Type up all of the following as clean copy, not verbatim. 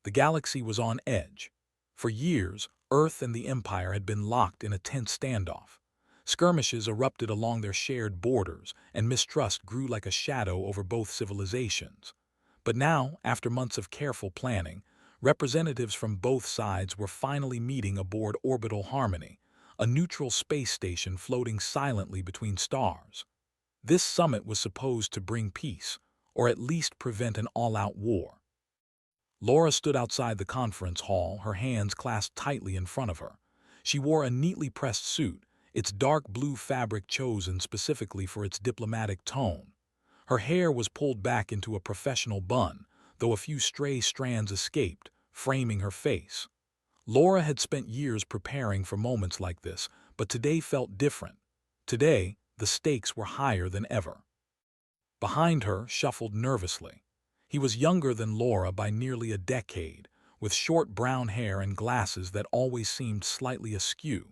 The galaxy was on edge. For years, Earth and the Empire had been locked in a tense standoff. Skirmishes erupted along their shared borders, and mistrust grew like a shadow over both civilizations. But now, after months of careful planning, representatives from both sides were finally meeting aboard Orbital Harmony, a neutral space station floating silently between stars. This summit was supposed to bring peace, or at least prevent an all-out war. Laura stood outside the conference hall, her hands clasped tightly in front of her. She wore a neatly pressed suit, its dark blue fabric chosen specifically for its diplomatic tone. Her hair was pulled back into a professional bun, though a few stray strands escaped, framing her face. Laura had spent years preparing for moments like this, but today felt different. Today, the stakes were higher than ever. Behind her shuffled nervously. He was younger than Laura by nearly a decade, with short brown hair and glasses that always seemed slightly askew.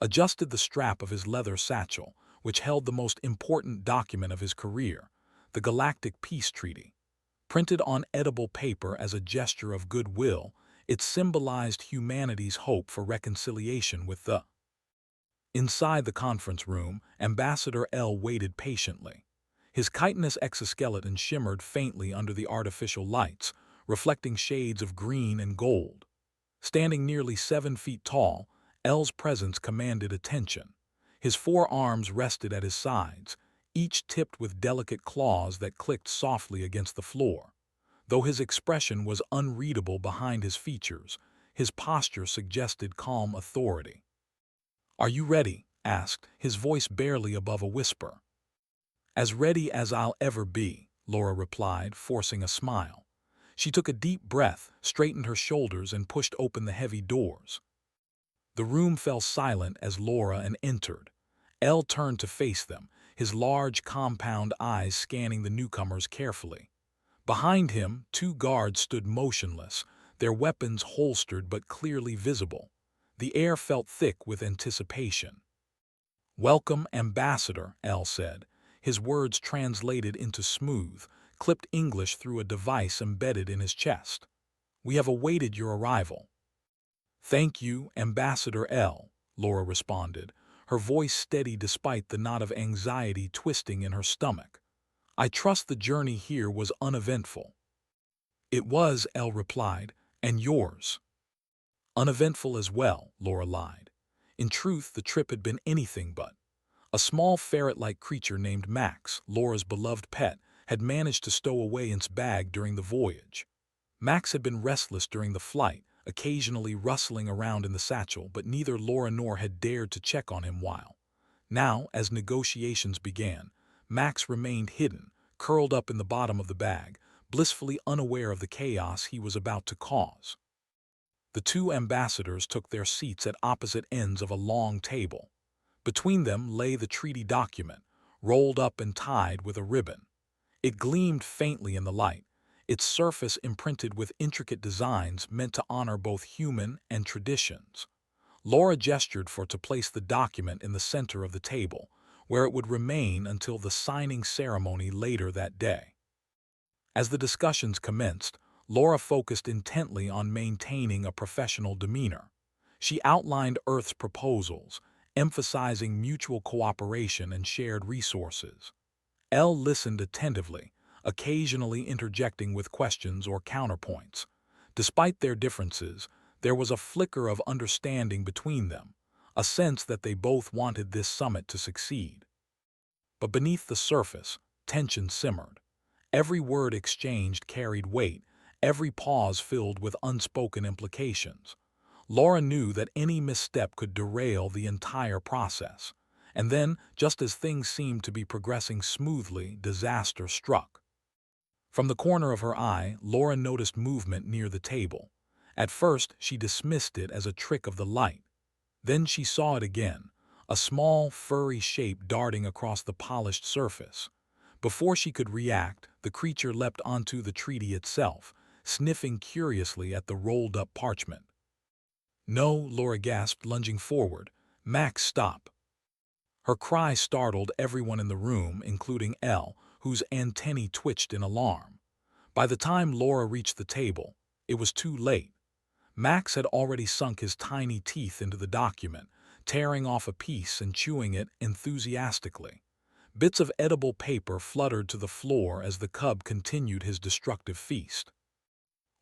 Adjusted the strap of his leather satchel, which held the most important document of his career, the Galactic Peace Treaty. Printed on edible paper as a gesture of goodwill, it symbolized humanity's hope for reconciliation with the. Inside the conference room, Ambassador L waited patiently. His chitinous exoskeleton shimmered faintly under the artificial lights, reflecting shades of green and gold. Standing nearly 7 feet tall, L's presence commanded attention. His forearms rested at his sides, each tipped with delicate claws that clicked softly against the floor. Though his expression was unreadable behind his features, his posture suggested calm authority. "Are you ready?" asked, his voice barely above a whisper. "As ready as I'll ever be," Laura replied, forcing a smile. She took a deep breath, straightened her shoulders, and pushed open the heavy doors. The room fell silent as Laura entered. L turned to face them, his large, compound eyes scanning the newcomers carefully. Behind him, 2 guards stood motionless, their weapons holstered but clearly visible. The air felt thick with anticipation. "Welcome, Ambassador," L said, his words translated into smooth, clipped English through a device embedded in his chest. "We have awaited your arrival." "Thank you, Ambassador L," Laura responded, her voice steady despite the knot of anxiety twisting in her stomach. "I trust the journey here was uneventful." "It was," L replied, "and yours?" "Uneventful as well," Laura lied. In truth, the trip had been anything but. A small ferret-like creature named Max, Laura's beloved pet, had managed to stow away its bag during the voyage. Max had been restless during the flight, occasionally rustling around in the satchel, but neither Laura nor had dared to check on him while. Now, as negotiations began, Max remained hidden, curled up in the bottom of the bag, blissfully unaware of the chaos he was about to cause. The 2 ambassadors took their seats at opposite ends of a long table. Between them lay the treaty document, rolled up and tied with a ribbon. It gleamed faintly in the light, its surface imprinted with intricate designs meant to honor both human and traditions. Laura gestured to place the document in the center of the table, where it would remain until the signing ceremony later that day. As the discussions commenced, Laura focused intently on maintaining a professional demeanor. She outlined Earth's proposals, emphasizing mutual cooperation and shared resources. L listened attentively, occasionally interjecting with questions or counterpoints. Despite their differences, there was a flicker of understanding between them, a sense that they both wanted this summit to succeed. But beneath the surface, tension simmered. Every word exchanged carried weight, every pause filled with unspoken implications. Laura knew that any misstep could derail the entire process. And then, just as things seemed to be progressing smoothly, disaster struck. From the corner of her eye, Laura noticed movement near the table. At first, she dismissed it as a trick of the light. Then she saw it again, a small, furry shape darting across the polished surface. Before she could react, the creature leapt onto the treaty itself, sniffing curiously at the rolled-up parchment. "No," Laura gasped, lunging forward. "Max, stop." Her cry startled everyone in the room, including L, whose antennae twitched in alarm. By the time Laura reached the table, It was too late. Max had already sunk his tiny teeth into the document, tearing off a piece and chewing it enthusiastically. Bits of edible paper fluttered to the floor as the cub continued his destructive feast.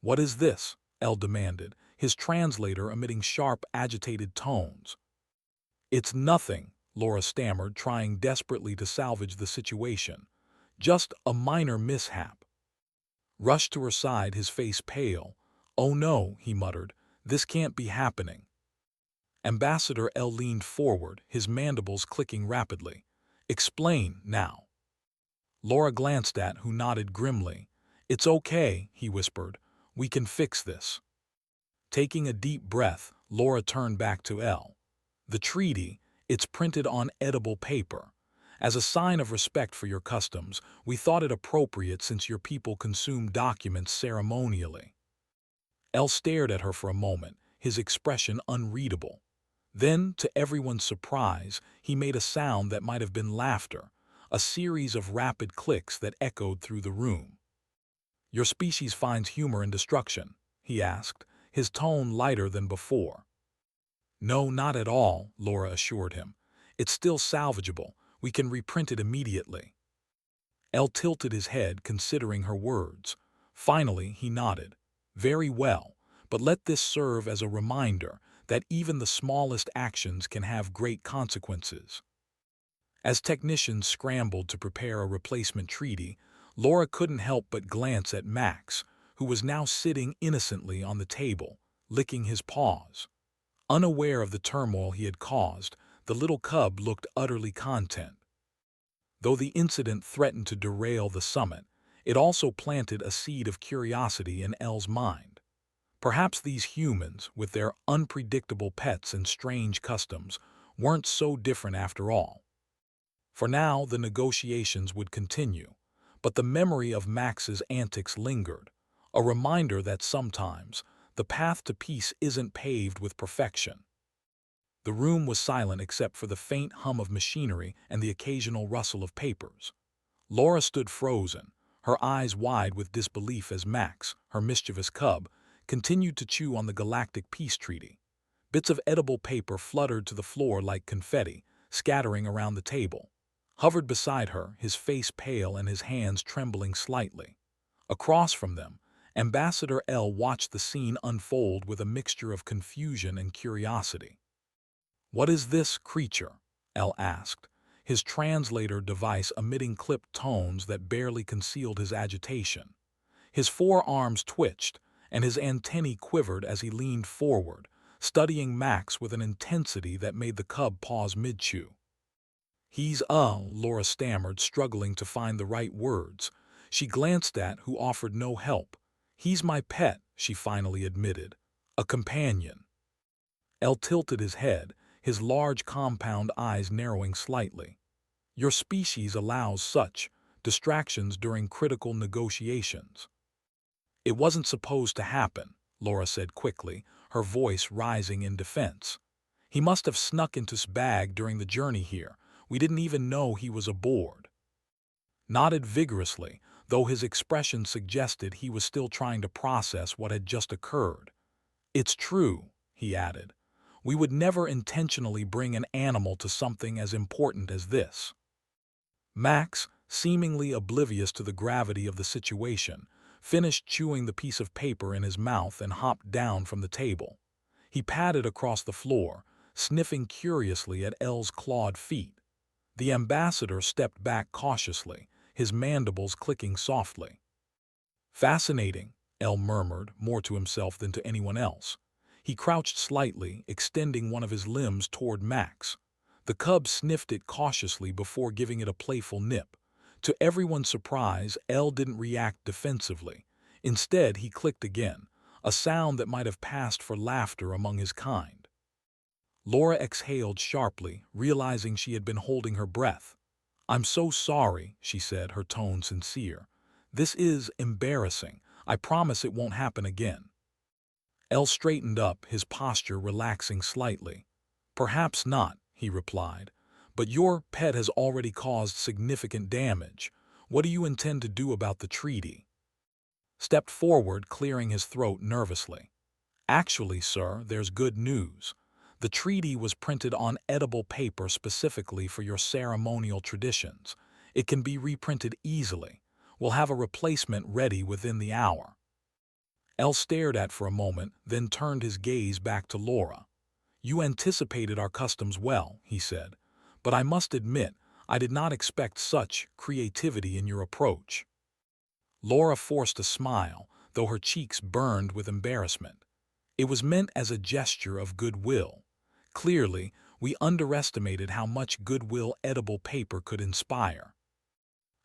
"What is this?" El demanded, his translator emitting sharp, agitated tones. "It's nothing," Laura stammered, trying desperately to salvage the situation. "Just a minor mishap." Rushed to her side, his face pale. "Oh no," he muttered, "this can't be happening." Ambassador L leaned forward, his mandibles clicking rapidly. "Explain, now." Laura glanced at who nodded grimly. "It's okay," he whispered. "We can fix this." Taking a deep breath, Laura turned back to L. "The treaty, it's printed on edible paper. As a sign of respect for your customs, we thought it appropriate since your people consume documents ceremonially." El stared at her for a moment, his expression unreadable. Then, to everyone's surprise, he made a sound that might have been laughter, a series of rapid clicks that echoed through the room. "Your species finds humor in destruction?" he asked, his tone lighter than before. "No, not at all," Laura assured him. "It's still salvageable. We can reprint it immediately." El tilted his head, considering her words. Finally, he nodded. "Very well, but let this serve as a reminder that even the smallest actions can have great consequences." As technicians scrambled to prepare a replacement treaty, Laura couldn't help but glance at Max, who was now sitting innocently on the table, licking his paws. Unaware of the turmoil he had caused, the little cub looked utterly content. Though the incident threatened to derail the summit, it also planted a seed of curiosity in Elle's mind. Perhaps these humans, with their unpredictable pets and strange customs, weren't so different after all. For now, the negotiations would continue, but the memory of Max's antics lingered, a reminder that sometimes the path to peace isn't paved with perfection. The room was silent except for the faint hum of machinery and the occasional rustle of papers. Laura stood frozen, her eyes wide with disbelief as Max, her mischievous cub, continued to chew on the Galactic Peace Treaty. Bits of edible paper fluttered to the floor like confetti, scattering around the table. Hovered beside her, his face pale and his hands trembling slightly. Across from them, Ambassador L watched the scene unfold with a mixture of confusion and curiosity. "What is this creature?" L asked, his translator device emitting clipped tones that barely concealed his agitation. His forearms twitched, and his antennae quivered as he leaned forward, studying Max with an intensity that made the cub pause mid-chew. Laura stammered, struggling to find the right words. She glanced at who offered no help. "He's my pet," she finally admitted. "A companion." El tilted his head, his large compound eyes narrowing slightly. "Your species allows such distractions during critical negotiations." "It wasn't supposed to happen," Laura said quickly, her voice rising in defense. "He must have snuck into his bag during the journey here. We didn't even know he was aboard." Nodded vigorously, though his expression suggested he was still trying to process what had just occurred. "It's true," he added. "We would never intentionally bring an animal to something as important as this." Max, seemingly oblivious to the gravity of the situation, finished chewing the piece of paper in his mouth and hopped down from the table. He padded across the floor, sniffing curiously at Elle's clawed feet. The ambassador stepped back cautiously, his mandibles clicking softly. "Fascinating," Elle murmured, more to himself than to anyone else. He crouched slightly, extending one of his limbs toward Max. The cub sniffed it cautiously before giving it a playful nip. To everyone's surprise, Elle didn't react defensively. Instead, he clicked again, a sound that might have passed for laughter among his kind. Laura exhaled sharply, realizing she had been holding her breath. "I'm so sorry," she said, her tone sincere. "This is embarrassing. I promise it won't happen again." El straightened up, his posture relaxing slightly. "Perhaps not," he replied, "but your pet has already caused significant damage. What do you intend to do about the treaty?" stepped forward, clearing his throat nervously. "Actually, sir, there's good news. The treaty was printed on edible paper specifically for your ceremonial traditions. It can be reprinted easily. We'll have a replacement ready within the hour." El stared at for a moment, then turned his gaze back to Laura. "You anticipated our customs well," he said, "but I must admit, I did not expect such creativity in your approach." Laura forced a smile, though her cheeks burned with embarrassment. It was meant as a gesture of goodwill. Clearly, we underestimated how much goodwill edible paper could inspire.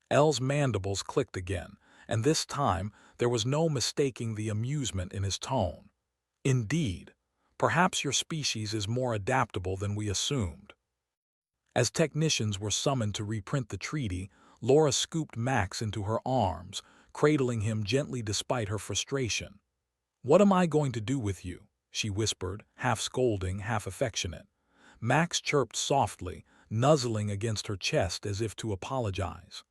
El's mandibles clicked again, and this time there was no mistaking the amusement in his tone. "Indeed, perhaps your species is more adaptable than we assumed." As technicians were summoned to reprint the treaty, Laura scooped Max into her arms, cradling him gently despite her frustration. "What am I going to do with you?" she whispered, half scolding, half affectionate. Max chirped softly, nuzzling against her chest as if to apologize.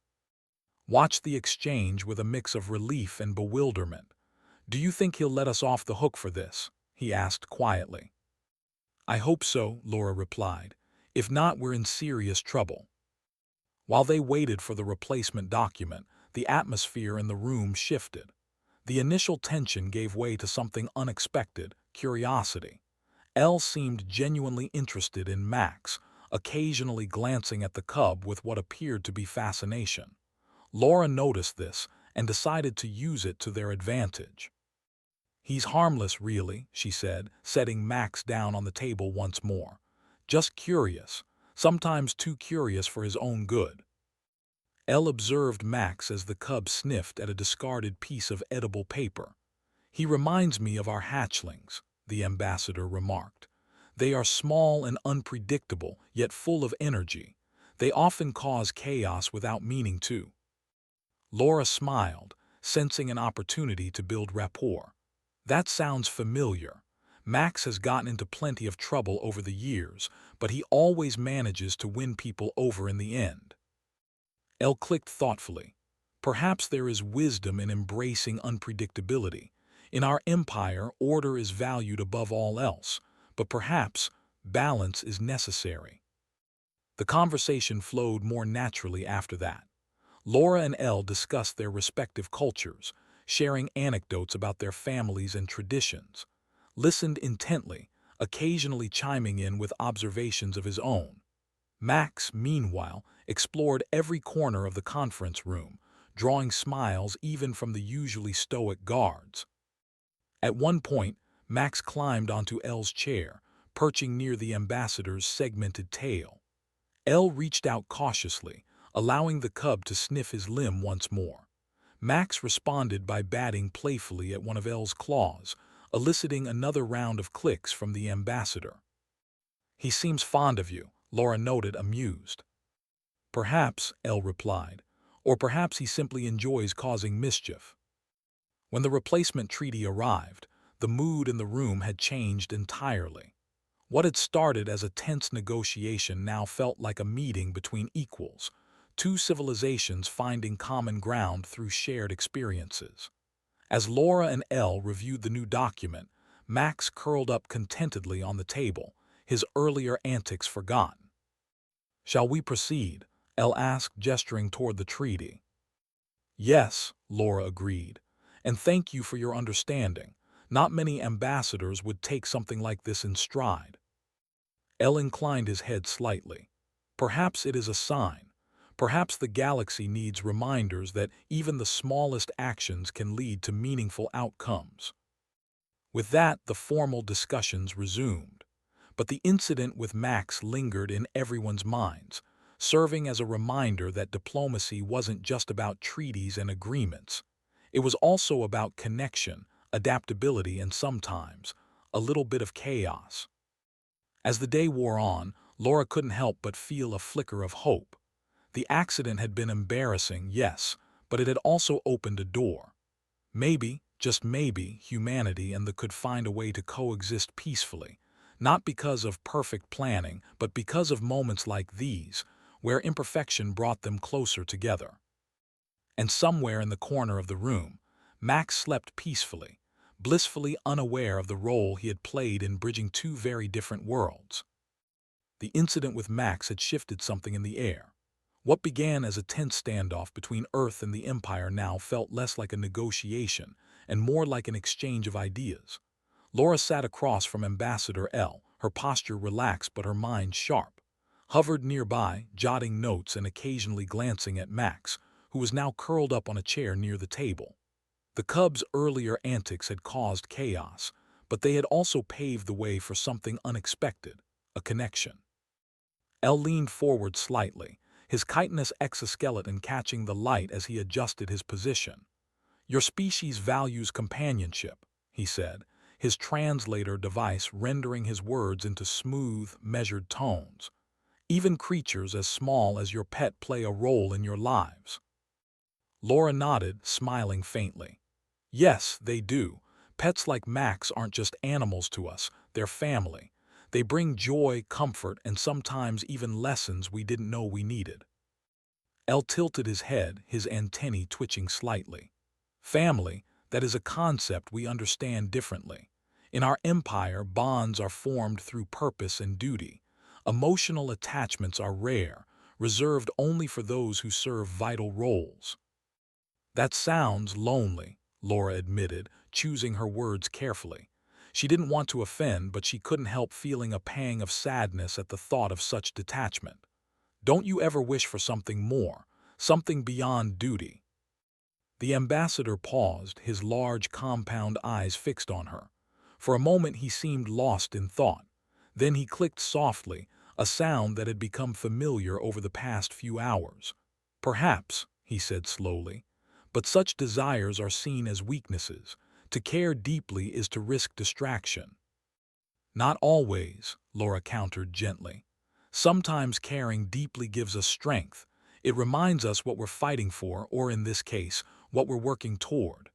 Watched the exchange with a mix of relief and bewilderment. "Do you think he'll let us off the hook for this?" he asked quietly. "I hope so," Laura replied. "If not, we're in serious trouble." While they waited for the replacement document, the atmosphere in the room shifted. The initial tension gave way to something unexpected: curiosity. Elle seemed genuinely interested in Max, occasionally glancing at the cub with what appeared to be fascination. Laura noticed this and decided to use it to their advantage. "He's harmless, really," she said, setting Max down on the table once more. "Just curious, sometimes too curious for his own good." Elle observed Max as the cub sniffed at a discarded piece of edible paper. "He reminds me of our hatchlings," the ambassador remarked. "They are small and unpredictable, yet full of energy. They often cause chaos without meaning to." Laura smiled, sensing an opportunity to build rapport. "That sounds familiar. Max has gotten into plenty of trouble over the years, but he always manages to win people over in the end." Elle clicked thoughtfully. "Perhaps there is wisdom in embracing unpredictability. In our empire, order is valued above all else, but perhaps balance is necessary." The conversation flowed more naturally after that. Laura and Elle discussed their respective cultures, sharing anecdotes about their families and traditions. Listened intently, occasionally chiming in with observations of his own. Max, meanwhile, explored every corner of the conference room, drawing smiles even from the usually stoic guards. At one point, Max climbed onto Elle's chair, perching near the ambassador's segmented tail. Elle reached out cautiously, allowing the cub to sniff his limb once more. Max responded by batting playfully at one of Elle's claws, eliciting another round of clicks from the ambassador. "He seems fond of you," Laura noted, amused. "Perhaps," Elle replied, "or perhaps he simply enjoys causing mischief." When the replacement treaty arrived, the mood in the room had changed entirely. What had started as a tense negotiation now felt like a meeting between equals, two civilizations finding common ground through shared experiences. As Laura and Elle reviewed the new document, Max curled up contentedly on the table, his earlier antics forgotten. "Shall we proceed?" Elle asked, gesturing toward the treaty. "Yes," Laura agreed, "and thank you for your understanding. Not many ambassadors would take something like this in stride." Elle inclined his head slightly. "Perhaps it is a sign. Perhaps the galaxy needs reminders that even the smallest actions can lead to meaningful outcomes." With that, the formal discussions resumed. But the incident with Max lingered in everyone's minds, serving as a reminder that diplomacy wasn't just about treaties and agreements. It was also about connection, adaptability, and sometimes a little bit of chaos. As the day wore on, Laura couldn't help but feel a flicker of hope. The accident had been embarrassing, yes, but it had also opened a door. Maybe, just maybe, humanity and the could find a way to coexist peacefully, not because of perfect planning, but because of moments like these, where imperfection brought them closer together. And somewhere in the corner of the room, Max slept peacefully, blissfully unaware of the role he had played in bridging two very different worlds. The incident with Max had shifted something in the air. What began as a tense standoff between Earth and the Empire now felt less like a negotiation and more like an exchange of ideas. Laura sat across from Ambassador L, her posture relaxed but her mind sharp, hovered nearby, jotting notes and occasionally glancing at Max, who was now curled up on a chair near the table. The cub's earlier antics had caused chaos, but they had also paved the way for something unexpected, a connection. L leaned forward slightly, his chitinous exoskeleton catching the light as he adjusted his position. "Your species values companionship," he said, his translator device rendering his words into smooth, measured tones. "Even creatures as small as your pet play a role in your lives." Laura nodded, smiling faintly. "Yes, they do. Pets like Max aren't just animals to us, they're family. They bring joy, comfort, and sometimes even lessons we didn't know we needed." El tilted his head, his antennae twitching slightly. "Family, that is a concept we understand differently. In our empire, bonds are formed through purpose and duty. Emotional attachments are rare, reserved only for those who serve vital roles." "That sounds lonely," Laura admitted, choosing her words carefully. She didn't want to offend, but she couldn't help feeling a pang of sadness at the thought of such detachment. "Don't you ever wish for something more, something beyond duty?" The ambassador paused, his large compound eyes fixed on her. For a moment he seemed lost in thought. Then he clicked softly, a sound that had become familiar over the past few hours. "Perhaps," he said slowly, "but such desires are seen as weaknesses. To care deeply is to risk distraction." "Not always," Laura countered gently. "Sometimes caring deeply gives us strength. It reminds us what we're fighting for, or in this case, what we're working toward."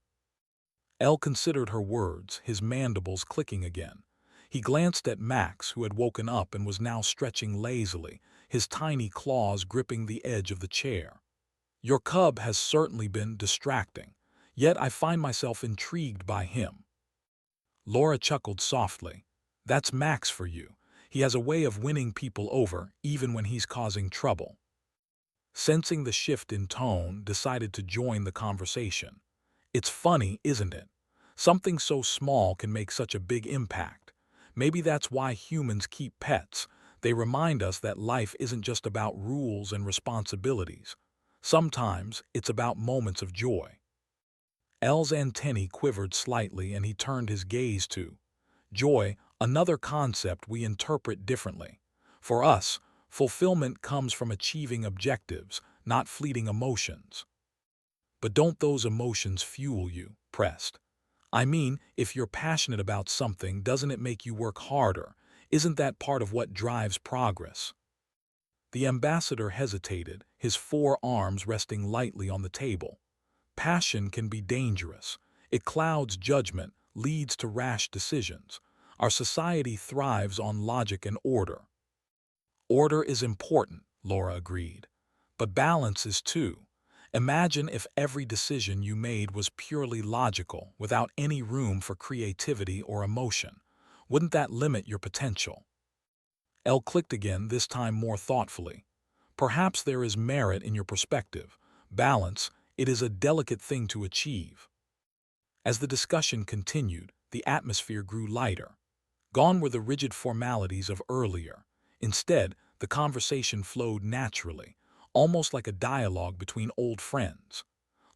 El considered her words, his mandibles clicking again. He glanced at Max, who had woken up and was now stretching lazily, his tiny claws gripping the edge of the chair. "Your cub has certainly been distracting, yet I find myself intrigued by him." Laura chuckled softly. "That's Max for you. He has a way of winning people over, even when he's causing trouble." Sensing the shift in tone, decided to join the conversation. "It's funny, isn't it? Something so small can make such a big impact. Maybe that's why humans keep pets. They remind us that life isn't just about rules and responsibilities. Sometimes it's about moments of joy." El's antennae quivered slightly and he turned his gaze to joy, another concept we interpret differently. For us, fulfillment comes from achieving objectives, not fleeting emotions. "But don't those emotions fuel you?" pressed. "I mean, if you're passionate about something, doesn't it make you work harder? Isn't that part of what drives progress?" The ambassador hesitated, his forearms resting lightly on the table. "Passion can be dangerous. It clouds judgment, leads to rash decisions. Our society thrives on logic and order." "Order is important," Laura agreed. "But balance is too. Imagine if every decision you made was purely logical, without any room for creativity or emotion. Wouldn't that limit your potential?" El clicked again, this time more thoughtfully. "Perhaps there is merit in your perspective. Balance, it is a delicate thing to achieve." As the discussion continued, the atmosphere grew lighter. Gone were the rigid formalities of earlier. Instead, the conversation flowed naturally, almost like a dialogue between old friends.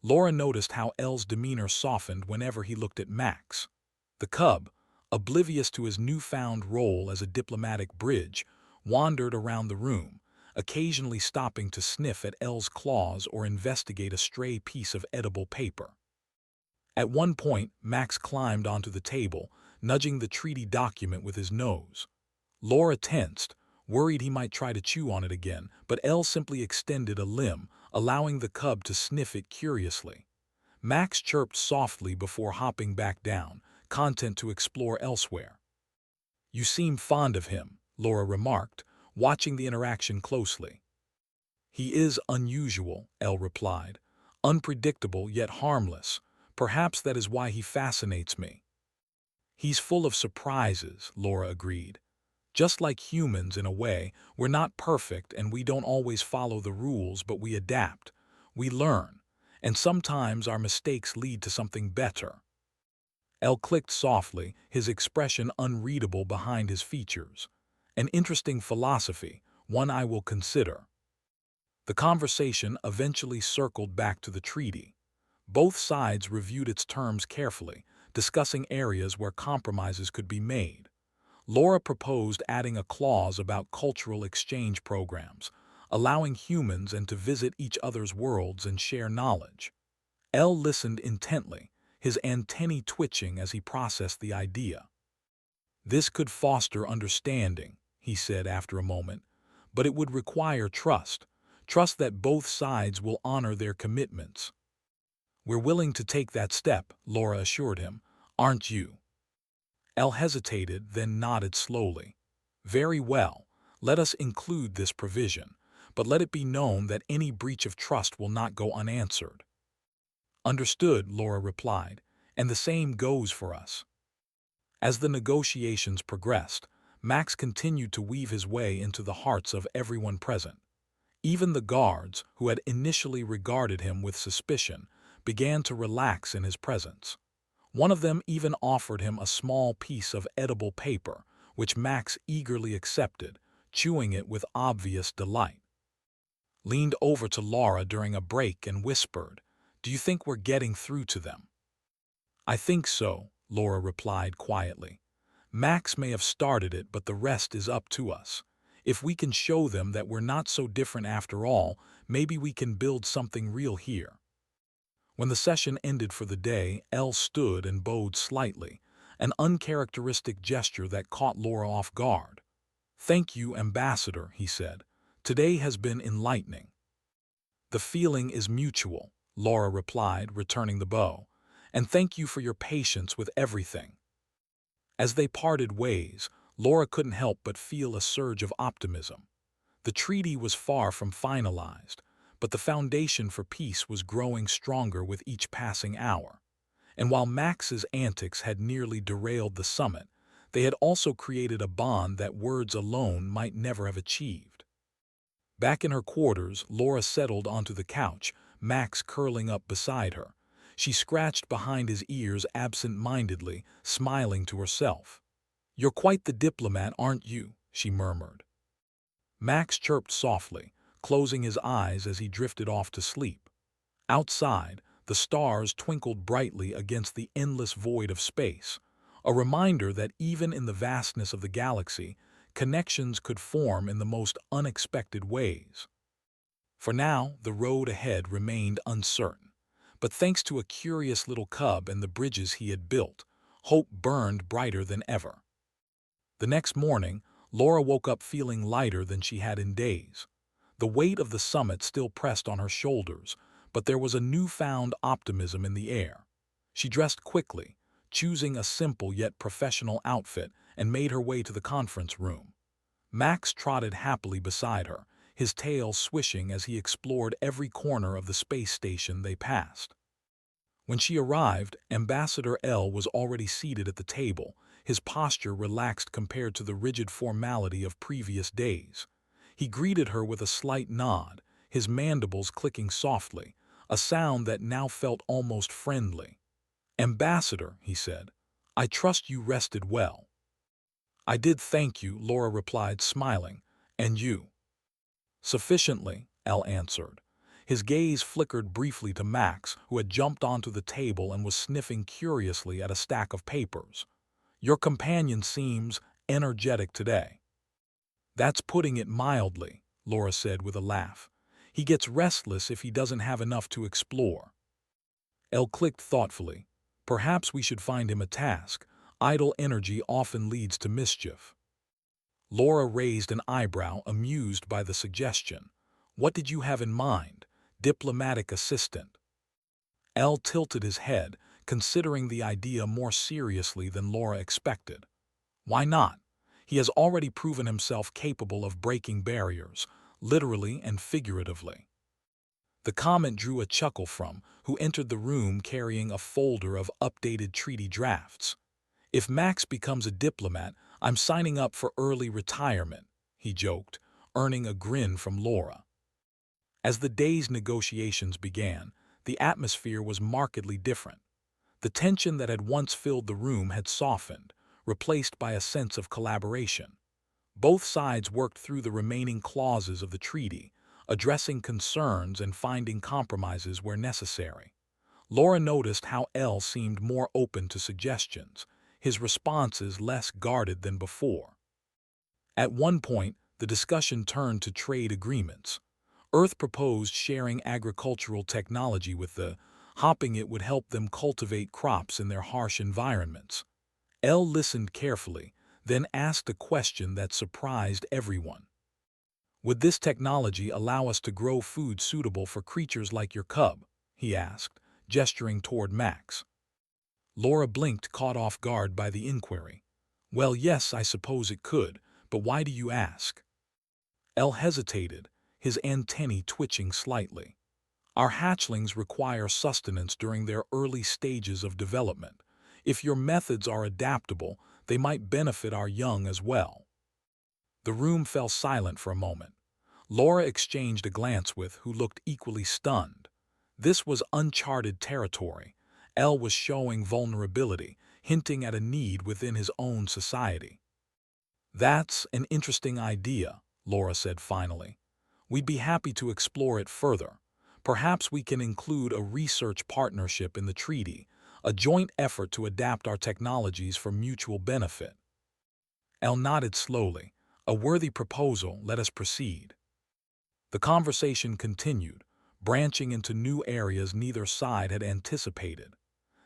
Laura noticed how El's demeanor softened whenever he looked at Max. The cub, oblivious to his newfound role as a diplomatic bridge, wandered around the room, occasionally stopping to sniff at El's claws or investigate a stray piece of edible paper. At one point, Max climbed onto the table, nudging the treaty document with his nose. Laura tensed, worried he might try to chew on it again, but El simply extended a limb, allowing the cub to sniff it curiously. Max chirped softly before hopping back down, content to explore elsewhere. "You seem fond of him," Laura remarked, watching the interaction closely. "He is unusual," El replied. "Unpredictable yet harmless. Perhaps that is why he fascinates me. He's full of surprises, Laura agreed. Just like humans in a way, we're not perfect and we don't always follow the rules, but we adapt. We learn. And sometimes our mistakes lead to something better. Elle clicked softly, his expression unreadable behind his features. An interesting philosophy, one I will consider. The conversation eventually circled back to the treaty. Both sides reviewed its terms carefully, discussing areas where compromises could be made. Laura proposed adding a clause about cultural exchange programs, allowing humans to visit each other's worlds and share knowledge. Elle listened intently, his antennae twitching as he processed the idea. This could foster understanding, he said after a moment, but it would require trust that both sides will honor their commitments. We're willing to take that step, Laura assured him, aren't you? Elle hesitated, then nodded slowly. Very well, let us include this provision, but let it be known that any breach of trust will not go unanswered. Understood, Laura replied, and the same goes for us. As the negotiations progressed, Max continued to weave his way into the hearts of everyone present. Even the guards, who had initially regarded him with suspicion, began to relax in his presence. One of them even offered him a small piece of edible paper, which Max eagerly accepted, chewing it with obvious delight. Leaned over to Laura during a break and whispered, "Do you think we're getting through to them?" "I think so," Laura replied quietly. "Max may have started it, but the rest is up to us. If we can show them that we're not so different after all, maybe we can build something real here." When the session ended for the day, Elle stood and bowed slightly, an uncharacteristic gesture that caught Laura off guard. "Thank you, Ambassador," he said. "Today has been enlightening." "The feeling is mutual," Laura replied, returning the bow. "And thank you for your patience with everything." As they parted ways, Laura couldn't help but feel a surge of optimism. The treaty was far from finalized, but the foundation for peace was growing stronger with each passing hour. And while Max's antics had nearly derailed the summit, they had also created a bond that words alone might never have achieved. Back in her quarters, Laura settled onto the couch, Max curling up beside her. She scratched behind his ears absent-mindedly, smiling to herself. "You're quite the diplomat, aren't you?" she murmured. Max chirped softly, closing his eyes as he drifted off to sleep. Outside, the stars twinkled brightly against the endless void of space, a reminder that even in the vastness of the galaxy, connections could form in the most unexpected ways. For now, the road ahead remained uncertain, but thanks to a curious little cub and the bridges he had built, hope burned brighter than ever. The next morning, Laura woke up feeling lighter than she had in days. The weight of the summit still pressed on her shoulders, but there was a newfound optimism in the air. She dressed quickly, choosing a simple yet professional outfit, and made her way to the conference room. Max trotted happily beside her, his tail swishing as he explored every corner of the space station they passed. When she arrived, Ambassador Elle was already seated at the table, his posture relaxed compared to the rigid formality of previous days. He greeted her with a slight nod, his mandibles clicking softly, a sound that now felt almost friendly. "Ambassador," he said, "I trust you rested well." "I did, thank you," Laura replied, smiling. "And you?" "Sufficiently," Elle answered. His gaze flickered briefly to Max, who had jumped onto the table and was sniffing curiously at a stack of papers. "Your companion seems energetic today." "That's putting it mildly," Laura said with a laugh. "He gets restless if he doesn't have enough to explore." Elle clicked thoughtfully. "Perhaps we should find him a task. Idle energy often leads to mischief." Laura raised an eyebrow, amused by the suggestion. "What did you have in mind? Diplomatic assistant?" Elle tilted his head, considering the idea more seriously than Laura expected. "Why not? He has already proven himself capable of breaking barriers, literally and figuratively." The comment drew a chuckle from who entered the room carrying a folder of updated treaty drafts. "If Max becomes a diplomat, I'm signing up for early retirement," he joked, earning a grin from Laura. As the day's negotiations began, the atmosphere was markedly different. The tension that had once filled the room had softened, replaced by a sense of collaboration. Both sides worked through the remaining clauses of the treaty, addressing concerns and finding compromises where necessary. Laura noticed how Elle seemed more open to suggestions, his responses less guarded than before. At one point, the discussion turned to trade agreements. Earth proposed sharing agricultural technology with the hoping it would help them cultivate crops in their harsh environments. Elle listened carefully, then asked a question that surprised everyone. "Would this technology allow us to grow food suitable for creatures like your cub?" he asked, gesturing toward Max. Laura blinked, caught off guard by the inquiry. "Well, yes, I suppose it could, but why do you ask?" Elle hesitated, his antennae twitching slightly. "Our hatchlings require sustenance during their early stages of development. If your methods are adaptable, they might benefit our young as well." The room fell silent for a moment. Laura exchanged a glance with who looked equally stunned. This was uncharted territory. Elle was showing vulnerability, hinting at a need within his own society. "That's an interesting idea," Laura said finally. "We'd be happy to explore it further. Perhaps we can include a research partnership in the treaty, a joint effort to adapt our technologies for mutual benefit." Elle nodded slowly. "A worthy proposal, let us proceed." The conversation continued, branching into new areas neither side had anticipated.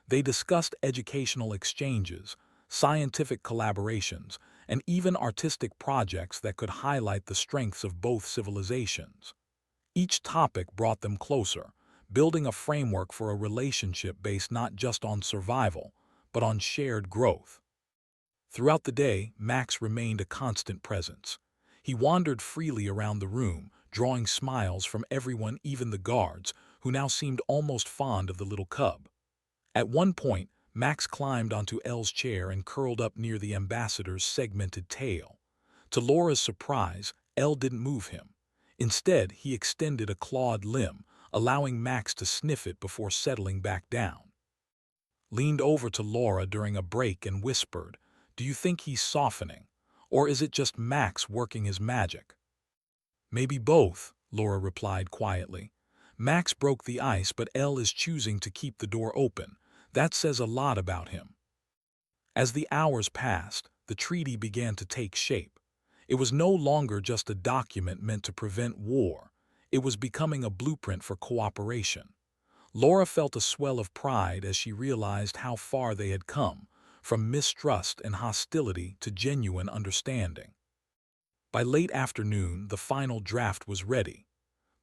They discussed educational exchanges, scientific collaborations, and even artistic projects that could highlight the strengths of both civilizations. Each topic brought them closer, building a framework for a relationship based not just on survival, but on shared growth. Throughout the day, Max remained a constant presence. He wandered freely around the room, drawing smiles from everyone, even the guards, who now seemed almost fond of the little cub. At one point, Max climbed onto Elle's chair and curled up near the ambassador's segmented tail. To Laura's surprise, Elle didn't move him. Instead, he extended a clawed limb, allowing Max to sniff it before settling back down. Leaned over to Laura during a break and whispered, "Do you think he's softening? Or is it just Max working his magic?" "Maybe both," Laura replied quietly. "Max broke the ice, but Elle is choosing to keep the door open. That says a lot about him." As the hours passed, the treaty began to take shape. It was no longer just a document meant to prevent war. It was becoming a blueprint for cooperation. Laura felt a swell of pride as she realized how far they had come, from mistrust and hostility to genuine understanding. By late afternoon, the final draft was ready.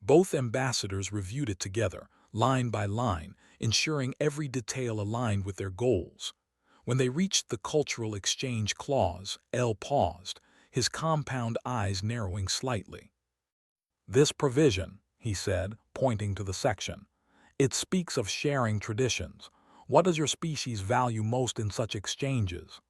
Both ambassadors reviewed it together, line by line, ensuring every detail aligned with their goals. When they reached the cultural exchange clause, Elle paused, his compound eyes narrowing slightly. "This provision," he said, pointing to the section, "it speaks of sharing traditions. What does your species value most in such exchanges?"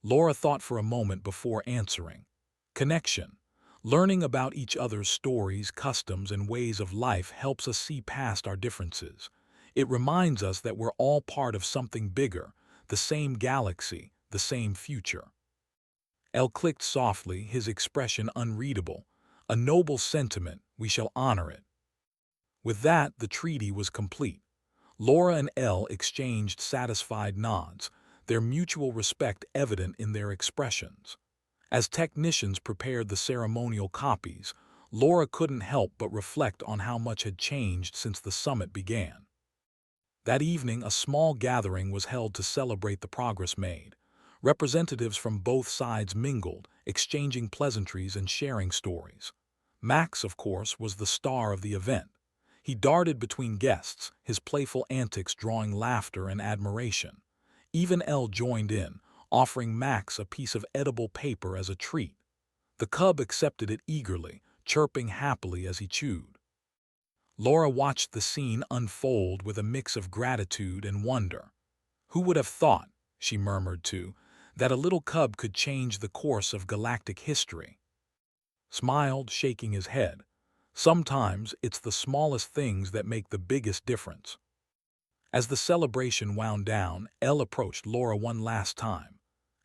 Laura thought for a moment before answering. "Connection. Learning about each other's stories, customs, and ways of life helps us see past our differences. It reminds us that we're all part of something bigger, the same galaxy, the same future." Elle clicked softly, his expression unreadable. "A noble sentiment, we shall honor it." With that, the treaty was complete. Laura and Elle exchanged satisfied nods, their mutual respect evident in their expressions. As technicians prepared the ceremonial copies, Laura couldn't help but reflect on how much had changed since the summit began. That evening, a small gathering was held to celebrate the progress made. Representatives from both sides mingled, exchanging pleasantries and sharing stories. Max, of course, was the star of the event. He darted between guests, his playful antics drawing laughter and admiration. Even Elle joined in, offering Max a piece of edible paper as a treat. The cub accepted it eagerly, chirping happily as he chewed. Laura watched the scene unfold with a mix of gratitude and wonder. "Who would have thought," she murmured too, "that a little cub could change the course of galactic history?" Smiled, shaking his head. "Sometimes it's the smallest things that make the biggest difference." As the celebration wound down, Elle approached Laura one last time.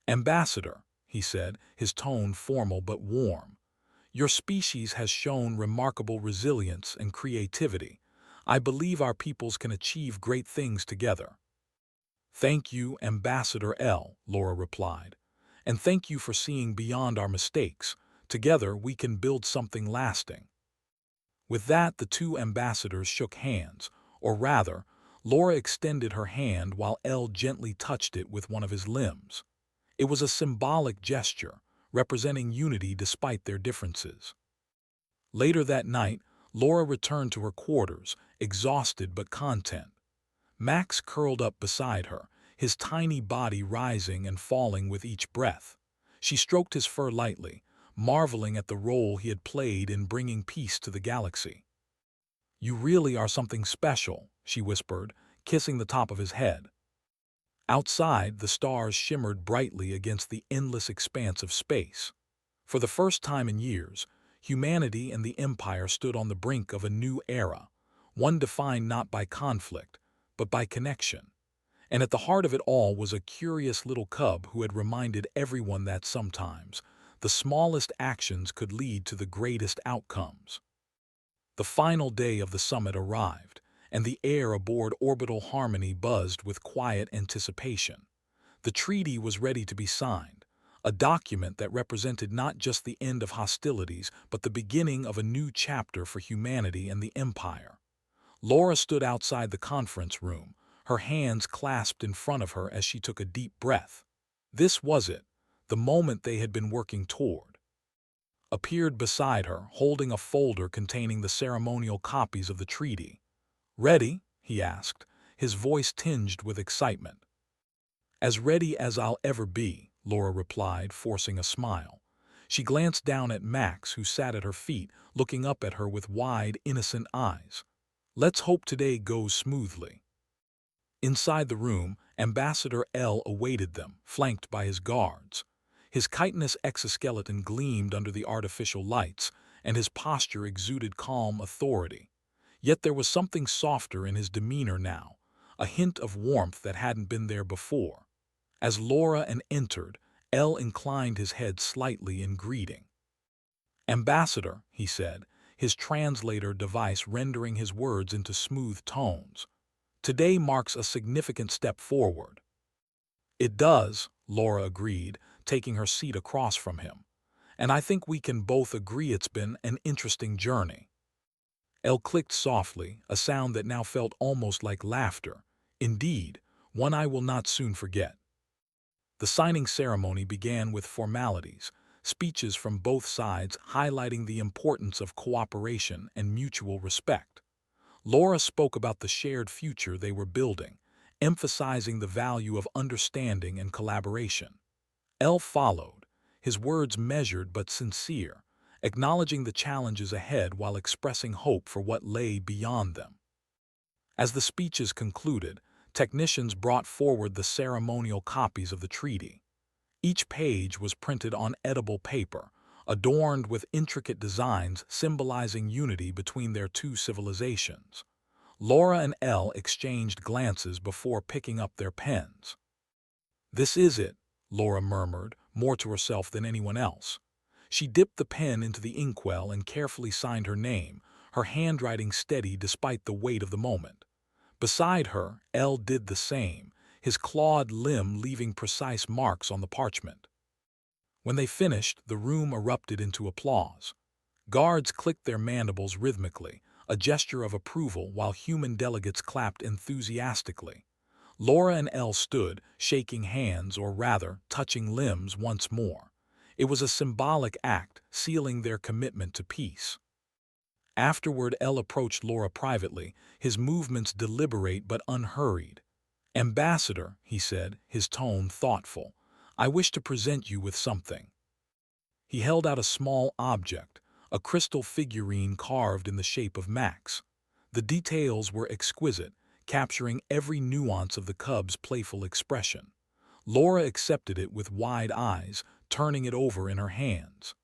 "Ambassador," he said, his tone formal but warm, "your species has shown remarkable resilience and creativity. I believe our peoples can achieve great things together." "Thank you, Ambassador L," Laura replied. "And thank you for seeing beyond our mistakes. Together we can build something lasting." With that, the two ambassadors shook hands, or rather, Laura extended her hand while L gently touched it with one of his limbs. It was a symbolic gesture, representing unity despite their differences. Later that night, Laura returned to her quarters, exhausted but content. Max curled up beside her, his tiny body rising and falling with each breath. She stroked his fur lightly, marveling at the role he had played in bringing peace to the galaxy. "You really are something special," she whispered, kissing the top of his head. Outside, the stars shimmered brightly against the endless expanse of space. For the first time in years, humanity and the Empire stood on the brink of a new era, one defined not by conflict, but by connection. And at the heart of it all was a curious little cub who had reminded everyone that sometimes the smallest actions could lead to the greatest outcomes. The final day of the summit arrived, and the air aboard Orbital Harmony buzzed with quiet anticipation. The treaty was ready to be signed, a document that represented not just the end of hostilities but the beginning of a new chapter for humanity and the Empire. Laura stood outside the conference room, her hands clasped in front of her as she took a deep breath. This was it, the moment they had been working toward. Appeared beside her, holding a folder containing the ceremonial copies of the treaty. "Ready?" he asked, his voice tinged with excitement. "As ready as I'll ever be," Laura replied, forcing a smile. She glanced down at Max, who sat at her feet, looking up at her with wide, innocent eyes. "Let's hope today goes smoothly." Inside the room, Ambassador L awaited them, flanked by his guards. His chitinous exoskeleton gleamed under the artificial lights, and his posture exuded calm authority. Yet there was something softer in his demeanor now, a hint of warmth that hadn't been there before. As Laura entered, L inclined his head slightly in greeting. "Ambassador," he said, his translator device rendering his words into smooth tones. "Today marks a significant step forward." "It does," Laura agreed, taking her seat across from him. "And I think we can both agree it's been an interesting journey." L clicked softly, a sound that now felt almost like laughter. "Indeed, one I will not soon forget." The signing ceremony began with formalities, speeches from both sides highlighting the importance of cooperation and mutual respect. Laura spoke about the shared future they were building, emphasizing the value of understanding and collaboration. L followed, his words measured but sincere, acknowledging the challenges ahead while expressing hope for what lay beyond them. As the speeches concluded, technicians brought forward the ceremonial copies of the treaty. Each page was printed on edible paper, adorned with intricate designs symbolizing unity between their two civilizations. Laura and Elle exchanged glances before picking up their pens. "This is it," Laura murmured, more to herself than anyone else. She dipped the pen into the inkwell and carefully signed her name, her handwriting steady despite the weight of the moment. Beside her, Elle did the same, his clawed limb leaving precise marks on the parchment. When they finished, the room erupted into applause. Guards clicked their mandibles rhythmically, a gesture of approval, while human delegates clapped enthusiastically. Laura and Elle stood, shaking hands, or rather, touching limbs once more. It was a symbolic act, sealing their commitment to peace. Afterward, Elle approached Laura privately, his movements deliberate but unhurried. "Ambassador," he said, his tone thoughtful, "I wish to present you with something." He held out a small object, a crystal figurine carved in the shape of Max. The details were exquisite, capturing every nuance of the cub's playful expression. Laura accepted it with wide eyes, turning it over in her hands.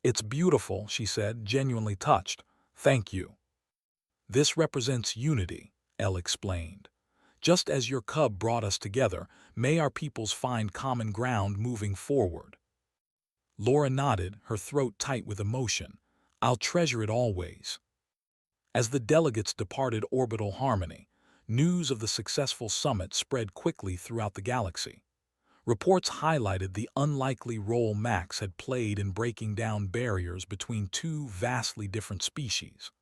"It's beautiful," she said, genuinely touched. "Thank you." "This represents unity," Elle explained. "Just as your cub brought us together, may our peoples find common ground moving forward." Laura nodded, her throat tight with emotion. "I'll treasure it always." As the delegates departed Orbital Harmony, news of the successful summit spread quickly throughout the galaxy. Reports highlighted the unlikely role Max had played in breaking down barriers between two vastly different species.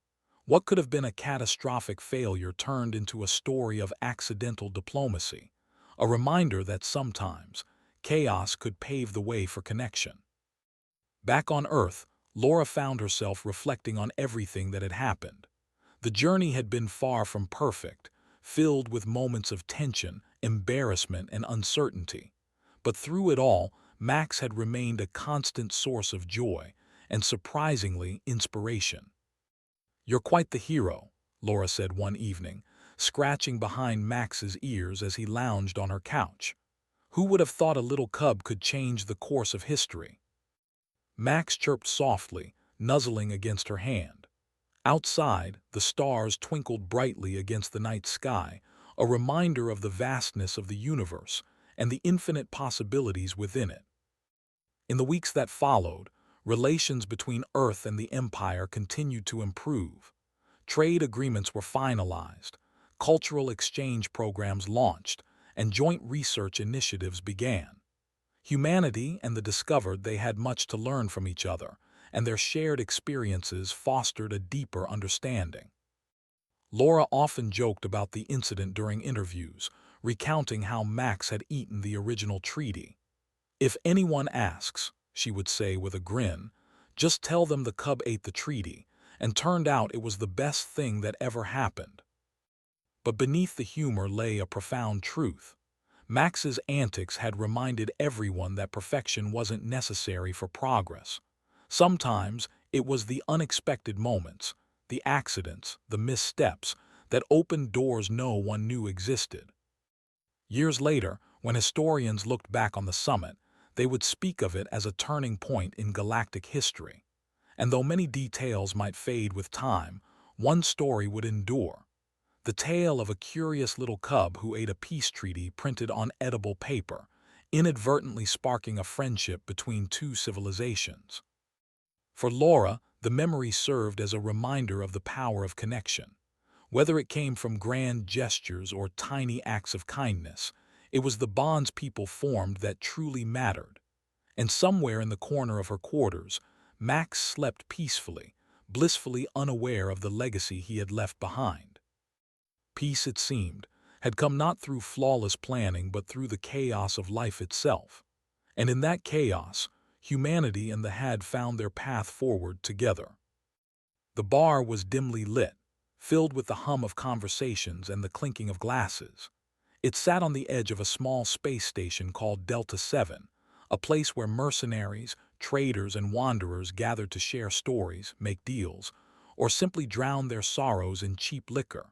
What could have been a catastrophic failure turned into a story of accidental diplomacy, a reminder that sometimes chaos could pave the way for connection. Back on Earth, Laura found herself reflecting on everything that had happened. The journey had been far from perfect, filled with moments of tension, embarrassment, and uncertainty. But through it all, Max had remained a constant source of joy and, surprisingly, inspiration. "You're quite the hero," Laura said one evening, scratching behind Max's ears as he lounged on her couch. "Who would have thought a little cub could change the course of history?" Max chirped softly, nuzzling against her hand. Outside, the stars twinkled brightly against the night sky, a reminder of the vastness of the universe and the infinite possibilities within it. In the weeks that followed, relations between Earth and the Empire continued to improve. Trade agreements were finalized, cultural exchange programs launched, and joint research initiatives began. Humanity and the discovered they had much to learn from each other, and their shared experiences fostered a deeper understanding. Laura often joked about the incident during interviews, recounting how Max had eaten the original treaty. "If anyone asks," she would say with a grin, "just tell them the cub ate the treaty, and turned out it was the best thing that ever happened." But beneath the humor lay a profound truth. Max's antics had reminded everyone that perfection wasn't necessary for progress. Sometimes it was the unexpected moments, the accidents, the missteps, that opened doors no one knew existed. Years later, when historians looked back on the summit, they would speak of it as a turning point in galactic history. And though many details might fade with time, one story would endure. The tale of a curious little cub who ate a peace treaty printed on edible paper, inadvertently sparking a friendship between two civilizations. For Laura, the memory served as a reminder of the power of connection. Whether it came from grand gestures or tiny acts of kindness, it was the bonds people formed that truly mattered. And somewhere in the corner of her quarters, Max slept peacefully, blissfully unaware of the legacy he had left behind. Peace, it seemed, had come not through flawless planning but through the chaos of life itself. And in that chaos, humanity and the had found their path forward together. The bar was dimly lit, filled with the hum of conversations and the clinking of glasses. It sat on the edge of a small space station called Delta 7, a place where mercenaries, traders, and wanderers gathered to share stories, make deals, or simply drown their sorrows in cheap liquor.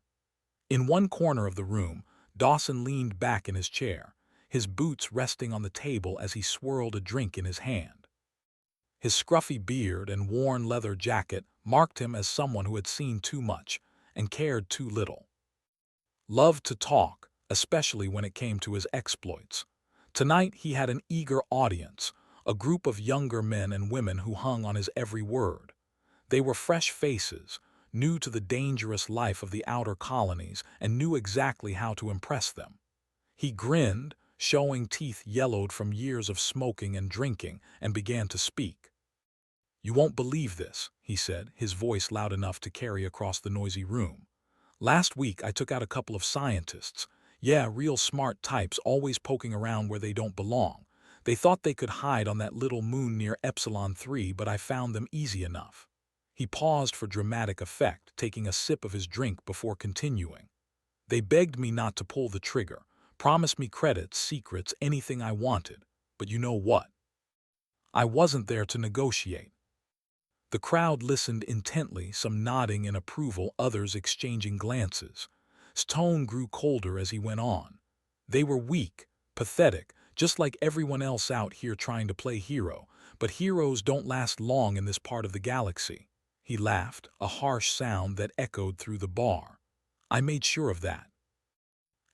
In one corner of the room, Dawson leaned back in his chair, his boots resting on the table as he swirled a drink in his hand. His scruffy beard and worn leather jacket marked him as someone who had seen too much and cared too little. Loved to talk, especially when it came to his exploits. Tonight he had an eager audience, a group of younger men and women who hung on his every word. They were fresh faces, new to the dangerous life of the outer colonies, and knew exactly how to impress them. He grinned, showing teeth yellowed from years of smoking and drinking, and began to speak. "You won't believe this," he said, his voice loud enough to carry across the noisy room. "Last week I took out a couple of scientists. Yeah, real smart types, always poking around where they don't belong. They thought they could hide on that little moon near Epsilon 3, but I found them easy enough." He paused for dramatic effect, taking a sip of his drink before continuing. "They begged me not to pull the trigger, promised me credits, secrets, anything I wanted. But you know what? I wasn't there to negotiate. The crowd listened intently, some nodding in approval, others exchanging glances. His tone grew colder as he went on. They were weak, pathetic, just like everyone else out here trying to play hero, but heroes don't last long in this part of the galaxy. He laughed, a harsh sound that echoed through the bar. I made sure of that.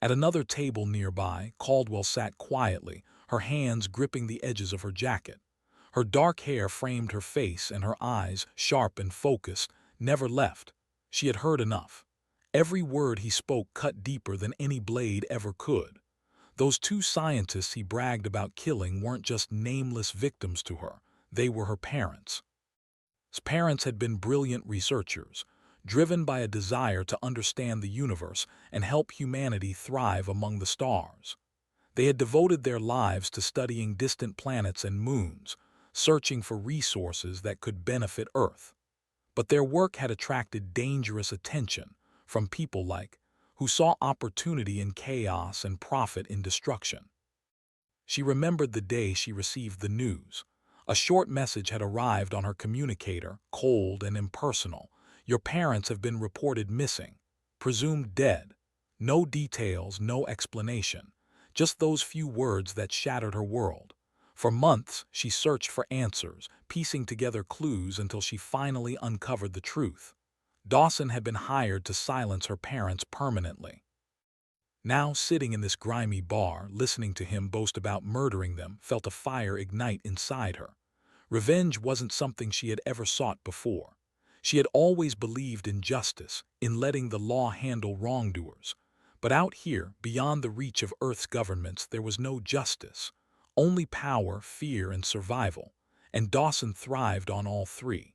At another table nearby, Caldwell sat quietly, her hands gripping the edges of her jacket. Her dark hair framed her face, and her eyes, sharp and focused, never left. She had heard enough. Every word he spoke cut deeper than any blade ever could. Those two scientists he bragged about killing weren't just nameless victims to her. They were her parents. His parents had been brilliant researchers, driven by a desire to understand the universe and help humanity thrive among the stars. They had devoted their lives to studying distant planets and moons, searching for resources that could benefit Earth. But their work had attracted dangerous attention from people like who saw opportunity in chaos and profit in destruction. She remembered the day she received the news. A short message had arrived on her communicator, cold and impersonal. Your parents have been reported missing, presumed dead. No details, no explanation. Just those few words that shattered her world. For months, she searched for answers, piecing together clues until she finally uncovered the truth. Dawson had been hired to silence her parents permanently. Now, sitting in this grimy bar, listening to him boast about murdering them, felt a fire ignite inside her. Revenge wasn't something she had ever sought before. She had always believed in justice, in letting the law handle wrongdoers. But out here, beyond the reach of Earth's governments, there was no justice. Only power, fear, and survival. And Dawson thrived on all three.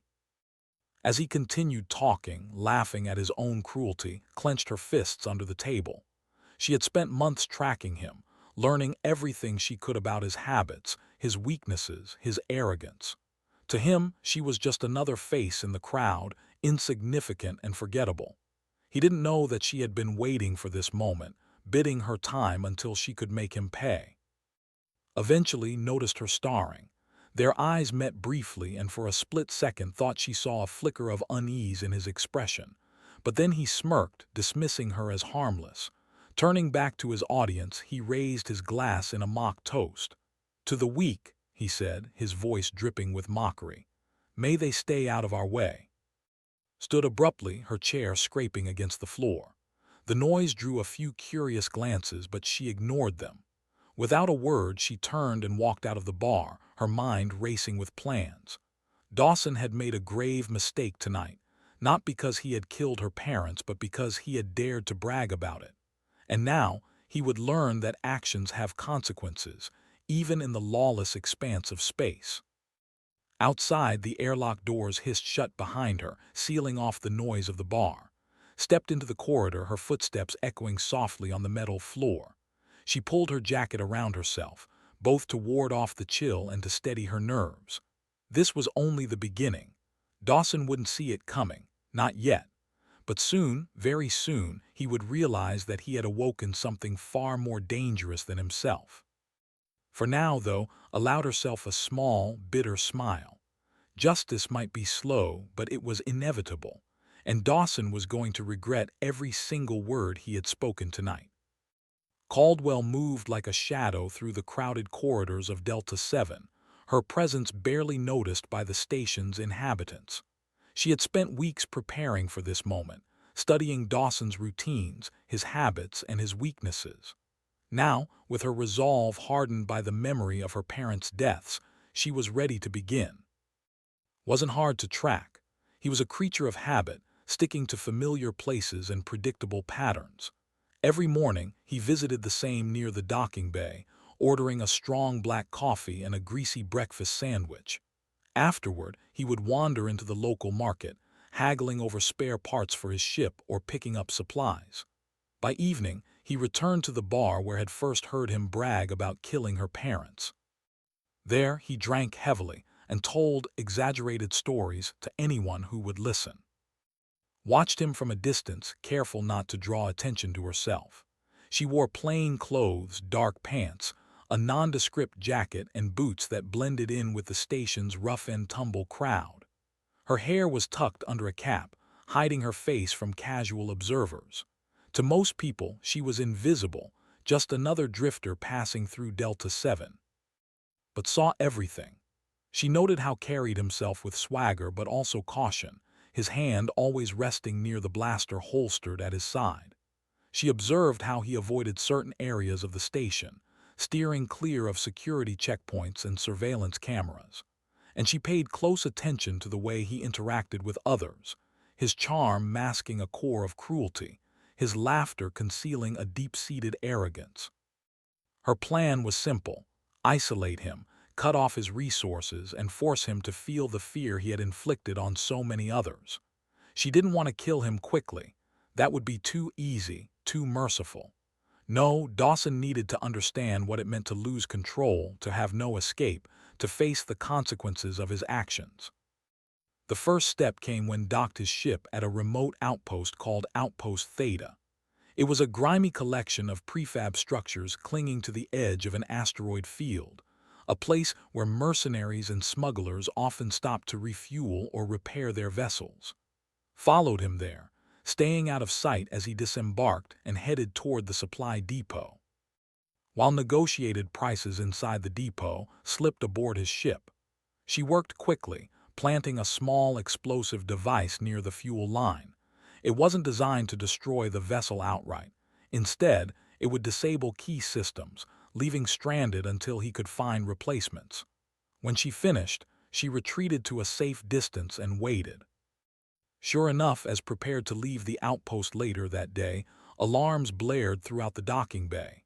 As he continued talking, laughing at his own cruelty, clenched her fists under the table. She had spent months tracking him, learning everything she could about his habits, his weaknesses, his arrogance. To him, she was just another face in the crowd, insignificant and forgettable. He didn't know that she had been waiting for this moment, biding her time until she could make him pay. Eventually noticed her staring. Their eyes met briefly, and for a split second thought she saw a flicker of unease in his expression. But then he smirked, dismissing her as harmless. Turning back to his audience, he raised his glass in a mock toast. To the weak, he said, his voice dripping with mockery. May they stay out of our way. Stood abruptly, her chair scraping against the floor. The noise drew a few curious glances, but she ignored them. Without a word, she turned and walked out of the bar, her mind racing with plans. Dawson had made a grave mistake tonight, not because he had killed her parents, but because he had dared to brag about it. And now, he would learn that actions have consequences, even in the lawless expanse of space. Outside, the airlock doors hissed shut behind her, sealing off the noise of the bar. Stepped into the corridor, her footsteps echoing softly on the metal floor. She pulled her jacket around herself, both to ward off the chill and to steady her nerves. This was only the beginning. Dawson wouldn't see it coming, not yet. But soon, very soon, he would realize that he had awoken something far more dangerous than himself. For now, though, allowed herself a small, bitter smile. Justice might be slow, but it was inevitable, and Dawson was going to regret every single word he had spoken tonight. Caldwell moved like a shadow through the crowded corridors of Delta 7, her presence barely noticed by the station's inhabitants. She had spent weeks preparing for this moment, studying Dawson's routines, his habits, and his weaknesses. Now, with her resolve hardened by the memory of her parents' deaths, she was ready to begin. Wasn't hard to track. He was a creature of habit, sticking to familiar places and predictable patterns. Every morning, he visited the same near the docking bay, ordering a strong black coffee and a greasy breakfast sandwich. Afterward, he would wander into the local market, haggling over spare parts for his ship or picking up supplies. By evening, he returned to the bar where had first heard him brag about killing her parents. There, he drank heavily and told exaggerated stories to anyone who would listen. Watched him from a distance, careful not to draw attention to herself. She wore plain clothes, dark pants, a nondescript jacket, and boots that blended in with the station's rough-and-tumble crowd. Her hair was tucked under a cap, hiding her face from casual observers. To most people, she was invisible, just another drifter passing through Delta 7. But saw everything. She noted how carried himself with swagger but also caution, his hand always resting near the blaster holstered at his side. She observed how he avoided certain areas of the station, steering clear of security checkpoints and surveillance cameras. And she paid close attention to the way he interacted with others, his charm masking a core of cruelty, his laughter concealing a deep-seated arrogance. Her plan was simple: isolate him, cut off his resources, and force him to feel the fear he had inflicted on so many others. She didn't want to kill him quickly. That would be too easy, too merciful. No, Dawson needed to understand what it meant to lose control, to have no escape, to face the consequences of his actions. The first step came when docked his ship at a remote outpost called Outpost Theta. It was a grimy collection of prefab structures clinging to the edge of an asteroid field, a place where mercenaries and smugglers often stopped to refuel or repair their vessels. Followed him there, staying out of sight as he disembarked and headed toward the supply depot. While negotiated prices inside the depot, slipped aboard his ship. She worked quickly, planting a small explosive device near the fuel line. It wasn't designed to destroy the vessel outright. Instead, it would disable key systems, leaving stranded until he could find replacements. When she finished, she retreated to a safe distance and waited. Sure enough, as prepared to leave the outpost later that day, alarms blared throughout the docking bay.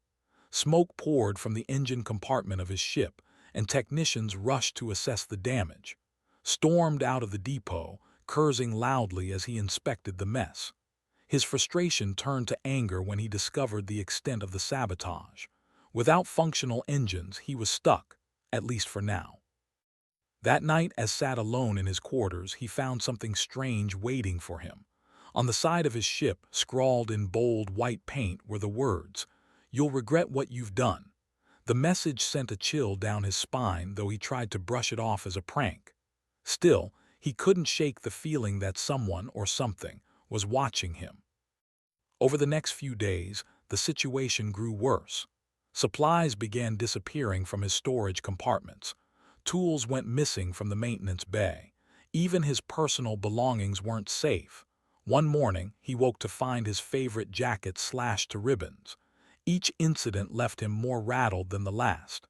Smoke poured from the engine compartment of his ship, and technicians rushed to assess the damage. Stormed out of the depot, cursing loudly as he inspected the mess. His frustration turned to anger when he discovered the extent of the sabotage. Without functional engines, he was stuck, at least for now. That night, as sat alone in his quarters, he found something strange waiting for him. On the side of his ship, scrawled in bold white paint, were the words, "You'll regret what you've done." The message sent a chill down his spine, though he tried to brush it off as a prank. Still, he couldn't shake the feeling that someone or something was watching him. Over the next few days, the situation grew worse. Supplies began disappearing from his storage compartments. Tools went missing from the maintenance bay. Even his personal belongings weren't safe. One morning, he woke to find his favorite jacket slashed to ribbons. Each incident left him more rattled than the last.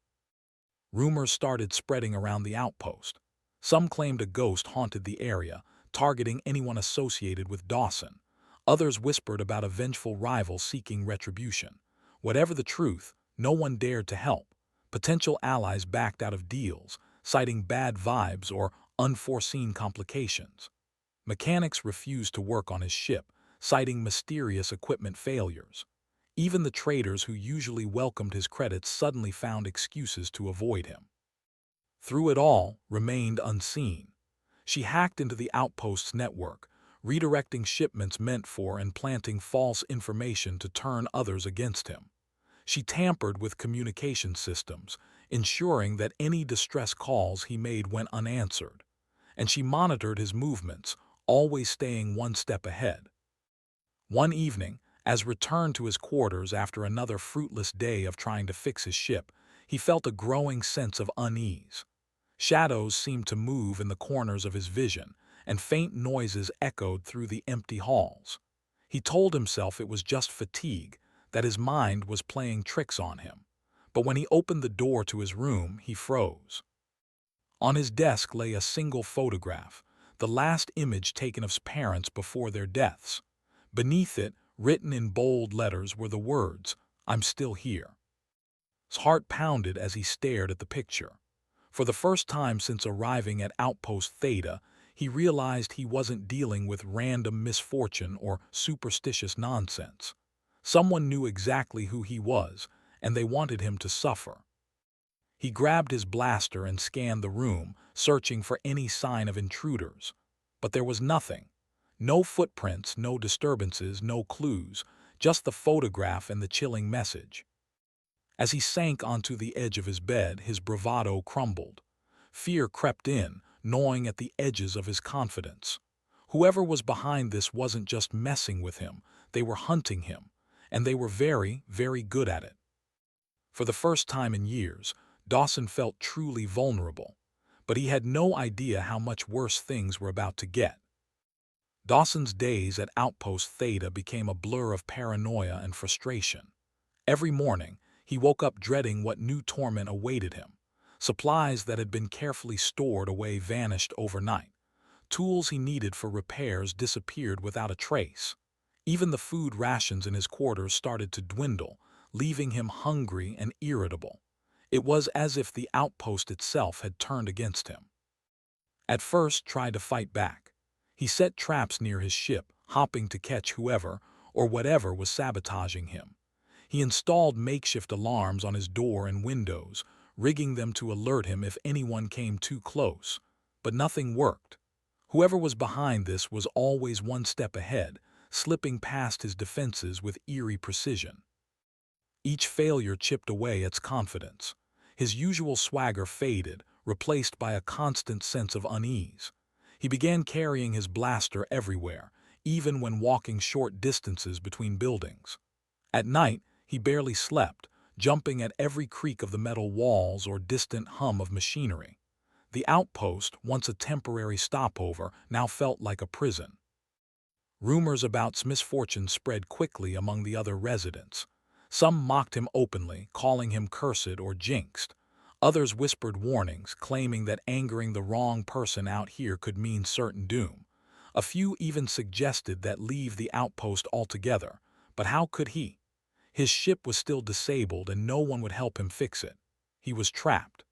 Rumors started spreading around the outpost. Some claimed a ghost haunted the area, targeting anyone associated with Dawson. Others whispered about a vengeful rival seeking retribution. Whatever the truth, no one dared to help. Potential allies backed out of deals, citing bad vibes or unforeseen complications. Mechanics refused to work on his ship, citing mysterious equipment failures. Even the traders who usually welcomed his credits suddenly found excuses to avoid him. Through it all, remained unseen. She hacked into the outpost's network, redirecting shipments meant for and planting false information to turn others against him. She tampered with communication systems, ensuring that any distress calls he made went unanswered. And she monitored his movements, always staying one step ahead. One evening, as returned to his quarters after another fruitless day of trying to fix his ship, he felt a growing sense of unease. Shadows seemed to move in the corners of his vision, and faint noises echoed through the empty halls. He told himself it was just fatigue, that his mind was playing tricks on him. But when he opened the door to his room, he froze. On his desk lay a single photograph, the last image taken of his parents before their deaths. Beneath it, written in bold letters, were the words, "I'm still here." His heart pounded as he stared at the picture. For the first time since arriving at Outpost Theta, he realized he wasn't dealing with random misfortune or superstitious nonsense. Someone knew exactly who he was, and they wanted him to suffer. He grabbed his blaster and scanned the room, searching for any sign of intruders. But there was nothing. No footprints, no disturbances, no clues, just the photograph and the chilling message. As he sank onto the edge of his bed, his bravado crumbled. Fear crept in, gnawing at the edges of his confidence. Whoever was behind this wasn't just messing with him, they were hunting him, and they were very, very good at it. For the first time in years, Dawson felt truly vulnerable, but he had no idea how much worse things were about to get. Dawson's days at Outpost Theta became a blur of paranoia and frustration. Every morning, he woke up dreading what new torment awaited him. Supplies that had been carefully stored away vanished overnight. Tools he needed for repairs disappeared without a trace. Even the food rations in his quarters started to dwindle, leaving him hungry and irritable. It was as if the outpost itself had turned against him. At first, tried to fight back. He set traps near his ship, hoping to catch whoever or whatever was sabotaging him. He installed makeshift alarms on his door and windows, rigging them to alert him if anyone came too close. But nothing worked. Whoever was behind this was always one step ahead, slipping past his defenses with eerie precision. Each failure chipped away its confidence. His usual swagger faded, replaced by a constant sense of unease. He began carrying his blaster everywhere, even when walking short distances between buildings. At night, he barely slept, jumping at every creak of the metal walls or distant hum of machinery. The outpost, once a temporary stopover, now felt like a prison. Rumors about his misfortune spread quickly among the other residents. Some mocked him openly, calling him cursed or jinxed. Others whispered warnings, claiming that angering the wrong person out here could mean certain doom. A few even suggested that leave the outpost altogether, but how could he? His ship was still disabled and no one would help him fix it. He was trapped.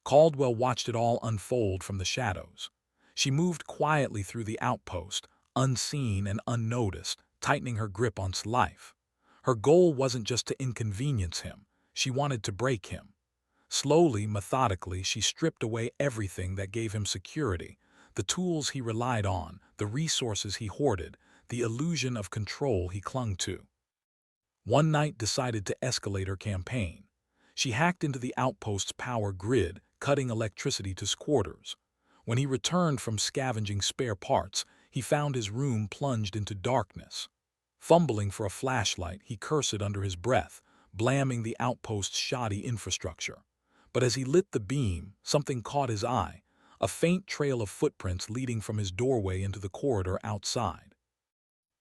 Caldwell watched it all unfold from the shadows. She moved quietly through the outpost, unseen and unnoticed, tightening her grip on his life. Her goal wasn't just to inconvenience him, she wanted to break him. Slowly, methodically, she stripped away everything that gave him security, the tools he relied on, the resources he hoarded, the illusion of control he clung to. One night decided to escalate her campaign. She hacked into the outpost's power grid, cutting electricity to his quarters. When he returned from scavenging spare parts, he found his room plunged into darkness. Fumbling for a flashlight, he cursed under his breath, blaming the outpost's shoddy infrastructure. But as he lit the beam, something caught his eye, a faint trail of footprints leading from his doorway into the corridor outside.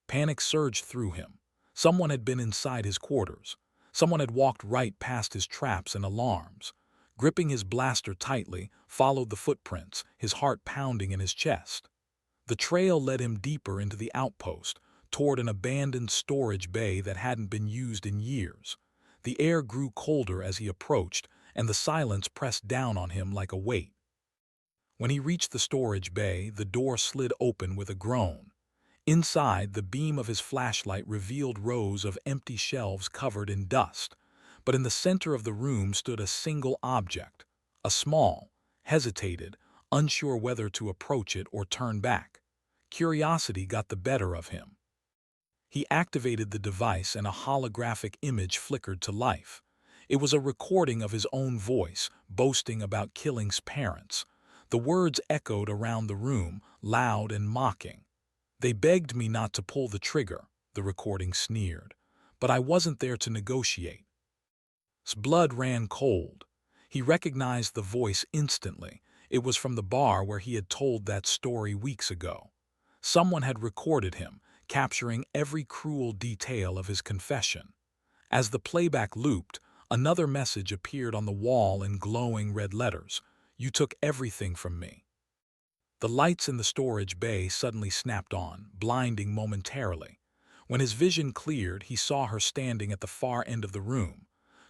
Panic surged through him. Someone had been inside his quarters. Someone had walked right past his traps and alarms. Gripping his blaster tightly, followed the footprints, his heart pounding in his chest. The trail led him deeper into the outpost, toward an abandoned storage bay that hadn't been used in years. The air grew colder as he approached, and the silence pressed down on him like a weight. When he reached the storage bay, the door slid open with a groan. Inside, the beam of his flashlight revealed rows of empty shelves covered in dust. But in the center of the room stood a single object, a small, hesitated, unsure whether to approach it or turn back. Curiosity got the better of him. He activated the device and a holographic image flickered to life. It was a recording of his own voice, boasting about killing his parents. The words echoed around the room, loud and mocking. "They begged me not to pull the trigger," the recording sneered. "But I wasn't there to negotiate." His blood ran cold. He recognized the voice instantly. It was from the bar where he had told that story weeks ago. Someone had recorded him, capturing every cruel detail of his confession. As the playback looped, another message appeared on the wall in glowing red letters. "You took everything from me." The lights in the storage bay suddenly snapped on, blinding momentarily. When his vision cleared, he saw her standing at the far end of the room.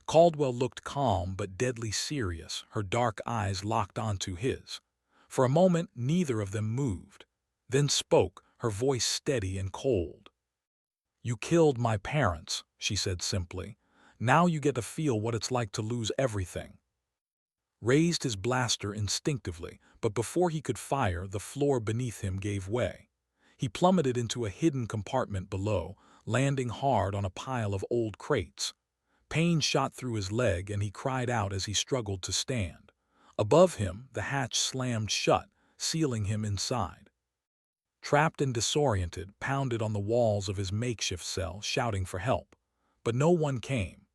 Caldwell looked calm but deadly serious, her dark eyes locked onto his. For a moment, neither of them moved. Then spoke, her voice steady and cold. "You killed my parents," she said simply. "Now you get to feel what it's like to lose everything." Raised his blaster instinctively, but before he could fire, the floor beneath him gave way. He plummeted into a hidden compartment below, landing hard on a pile of old crates. Pain shot through his leg and he cried out as he struggled to stand. Above him, the hatch slammed shut, sealing him inside. Trapped and disoriented, pounded on the walls of his makeshift cell, shouting for help. But no one came.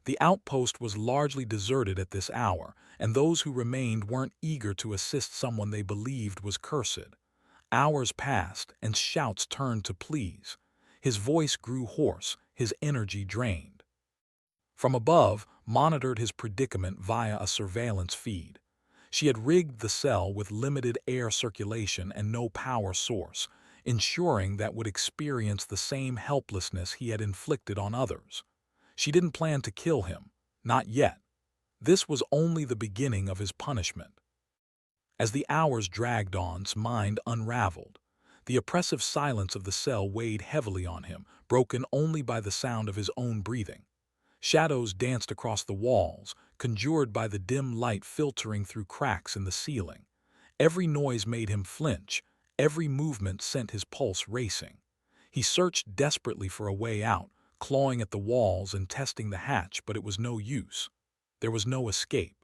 The outpost was largely deserted at this hour, and those who remained weren't eager to assist someone they believed was cursed. Hours passed, and shouts turned to pleas. His voice grew hoarse, his energy drained. From above, monitored his predicament via a surveillance feed. She had rigged the cell with limited air circulation and no power source, ensuring that would experience the same helplessness he had inflicted on others. She didn't plan to kill him, not yet. This was only the beginning of his punishment. As the hours dragged on, his mind unraveled. The oppressive silence of the cell weighed heavily on him, broken only by the sound of his own breathing. Shadows danced across the walls, conjured by the dim light filtering through cracks in the ceiling. Every noise made him flinch, every movement sent his pulse racing. He searched desperately for a way out, clawing at the walls and testing the hatch, but it was no use. There was no escape.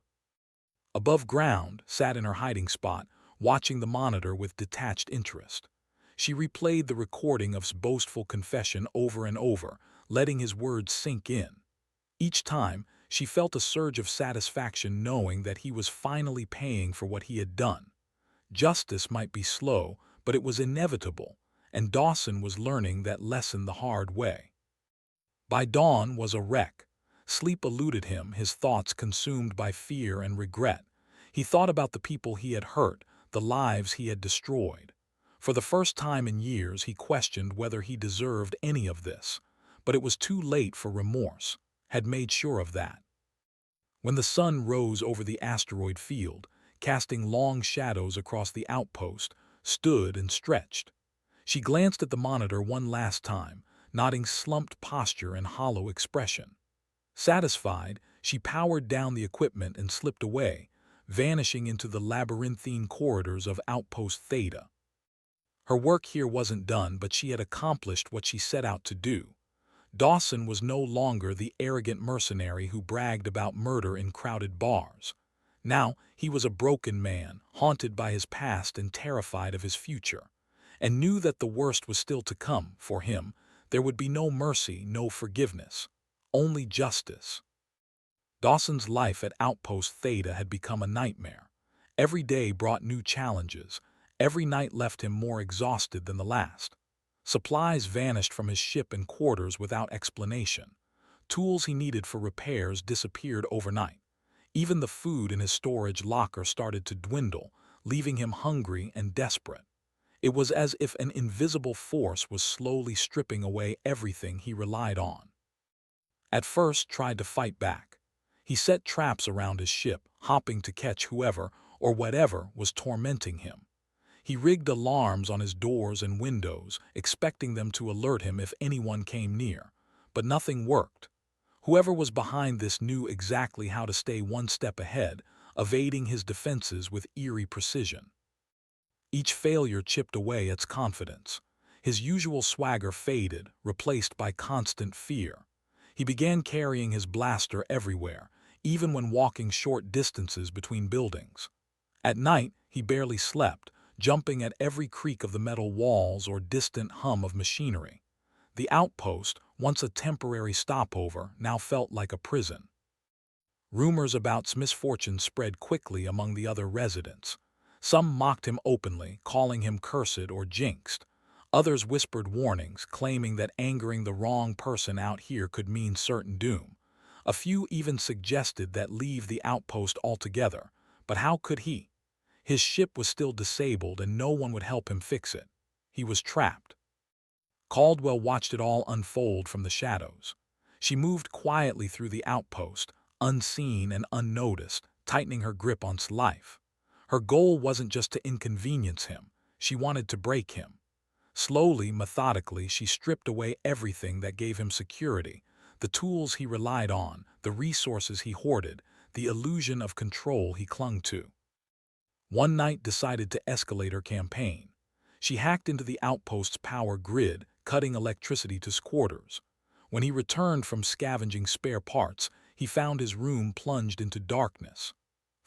Above ground, sat in her hiding spot, watching the monitor with detached interest. She replayed the recording of his boastful confession over and over, letting his words sink in. Each time, she felt a surge of satisfaction knowing that he was finally paying for what he had done. Justice might be slow, but it was inevitable, and Dawson was learning that lesson the hard way. By dawn was a wreck. Sleep eluded him, his thoughts consumed by fear and regret. He thought about the people he had hurt, the lives he had destroyed. For the first time in years, he questioned whether he deserved any of this. But it was too late for remorse. Had made sure of that. When the sun rose over the asteroid field, casting long shadows across the outpost, stood and stretched. She glanced at the monitor one last time, nodding slumped posture and hollow expression. Satisfied, she powered down the equipment and slipped away, vanishing into the labyrinthine corridors of Outpost Theta. Her work here wasn't done, but she had accomplished what she set out to do. Dawson was no longer the arrogant mercenary who bragged about murder in crowded bars. Now he was a broken man, haunted by his past and terrified of his future, and knew that the worst was still to come. For him, there would be no mercy, no forgiveness, only justice. Dawson's life at Outpost Theta had become a nightmare. Every day brought new challenges. Every night left him more exhausted than the last. Supplies vanished from his ship and quarters without explanation. Tools he needed for repairs disappeared overnight. Even the food in his storage locker started to dwindle, leaving him hungry and desperate. It was as if an invisible force was slowly stripping away everything he relied on. At first, tried to fight back. He set traps around his ship, hopping to catch whoever or whatever was tormenting him. He rigged alarms on his doors and windows, expecting them to alert him if anyone came near. But nothing worked. Whoever was behind this knew exactly how to stay one step ahead, evading his defenses with eerie precision. Each failure chipped away its confidence. His usual swagger faded, replaced by constant fear. He began carrying his blaster everywhere, even when walking short distances between buildings. At night, he barely slept, jumping at every creak of the metal walls or distant hum of machinery. The outpost, once a temporary stopover, now felt like a prison. Rumors about his misfortune spread quickly among the other residents. Some mocked him openly, calling him cursed or jinxed. Others whispered warnings, claiming that angering the wrong person out here could mean certain doom. A few even suggested that leave the outpost altogether, but how could he? His ship was still disabled and no one would help him fix it. He was trapped. Caldwell watched it all unfold from the shadows. She moved quietly through the outpost, unseen and unnoticed, tightening her grip on his life. Her goal wasn't just to inconvenience him, she wanted to break him. Slowly, methodically, she stripped away everything that gave him security, the tools he relied on, the resources he hoarded, the illusion of control he clung to. One night decided to escalate her campaign. She hacked into the outpost's power grid, cutting electricity to his quarters. When he returned from scavenging spare parts, he found his room plunged into darkness.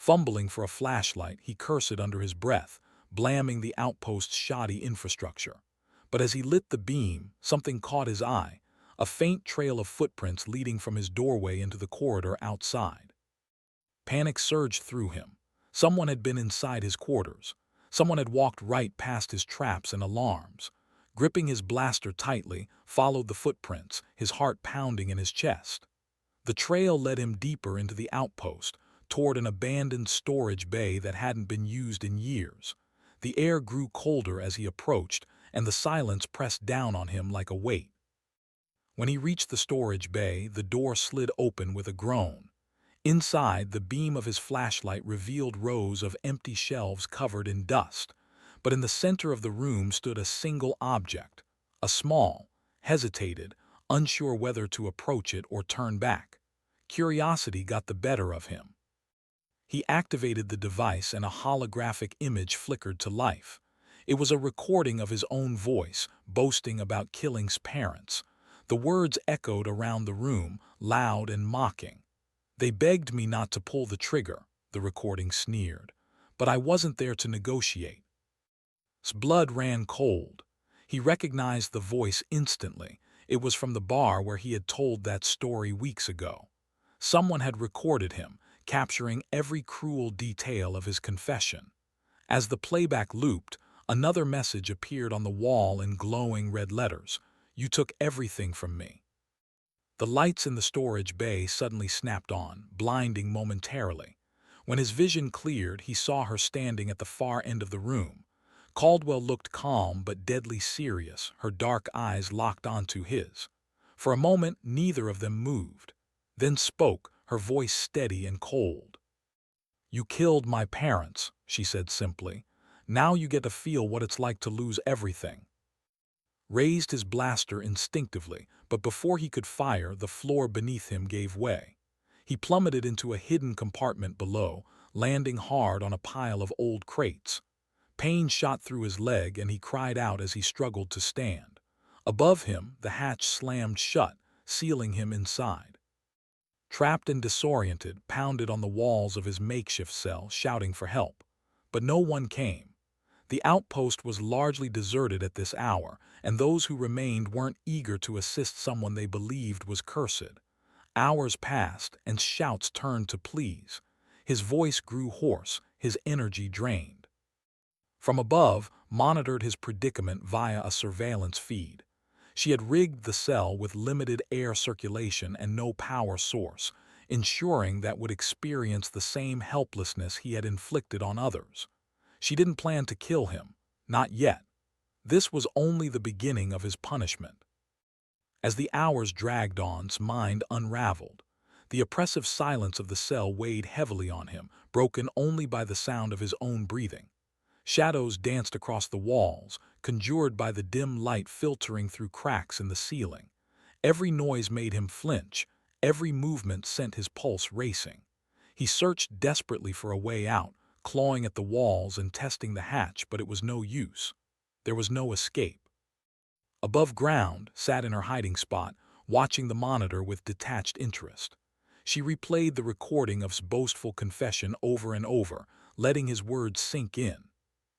Fumbling for a flashlight, he cursed under his breath, blaming the outpost's shoddy infrastructure. But as he lit the beam, something caught his eye, a faint trail of footprints leading from his doorway into the corridor outside. Panic surged through him. Someone had been inside his quarters. Someone had walked right past his traps and alarms. Gripping his blaster tightly, followed the footprints, his heart pounding in his chest. The trail led him deeper into the outpost, toward an abandoned storage bay that hadn't been used in years. The air grew colder as he approached, and the silence pressed down on him like a weight. When he reached the storage bay, the door slid open with a groan. Inside, the beam of his flashlight revealed rows of empty shelves covered in dust. But in the center of the room stood a single object, a small, hesitated, unsure whether to approach it or turn back. Curiosity got the better of him. He activated the device and a holographic image flickered to life. It was a recording of his own voice, boasting about Killing's parents. The words echoed around the room, loud and mocking. "They begged me not to pull the trigger," the recording sneered. "But I wasn't there to negotiate." His blood ran cold. He recognized the voice instantly. It was from the bar where he had told that story weeks ago. Someone had recorded him, capturing every cruel detail of his confession. As the playback looped, another message appeared on the wall in glowing red letters. "You took everything from me." The lights in the storage bay suddenly snapped on, blinding momentarily. When his vision cleared, he saw her standing at the far end of the room. Caldwell looked calm but deadly serious, her dark eyes locked onto his. For a moment, neither of them moved. Then spoke, her voice steady and cold. "You killed my parents," she said simply. "Now you get to feel what it's like to lose everything." Raised his blaster instinctively, but before he could fire, the floor beneath him gave way. He plummeted into a hidden compartment below, landing hard on a pile of old crates. Pain shot through his leg and he cried out as he struggled to stand. Above him, the hatch slammed shut, sealing him inside. Trapped and disoriented, pounded on the walls of his makeshift cell, shouting for help. But no one came. The outpost was largely deserted at this hour, and those who remained weren't eager to assist someone they believed was cursed. Hours passed, and shouts turned to pleas. His voice grew hoarse, his energy drained. From above, monitored his predicament via a surveillance feed. She had rigged the cell with limited air circulation and no power source, ensuring that would experience the same helplessness he had inflicted on others. She didn't plan to kill him, not yet. This was only the beginning of his punishment. As the hours dragged on, his mind unraveled. The oppressive silence of the cell weighed heavily on him, broken only by the sound of his own breathing. Shadows danced across the walls, conjured by the dim light filtering through cracks in the ceiling. Every noise made him flinch, every movement sent his pulse racing. He searched desperately for a way out, clawing at the walls and testing the hatch, but it was no use. There was no escape. Above ground, sat in her hiding spot, watching the monitor with detached interest. She replayed the recording of his boastful confession over and over, letting his words sink in.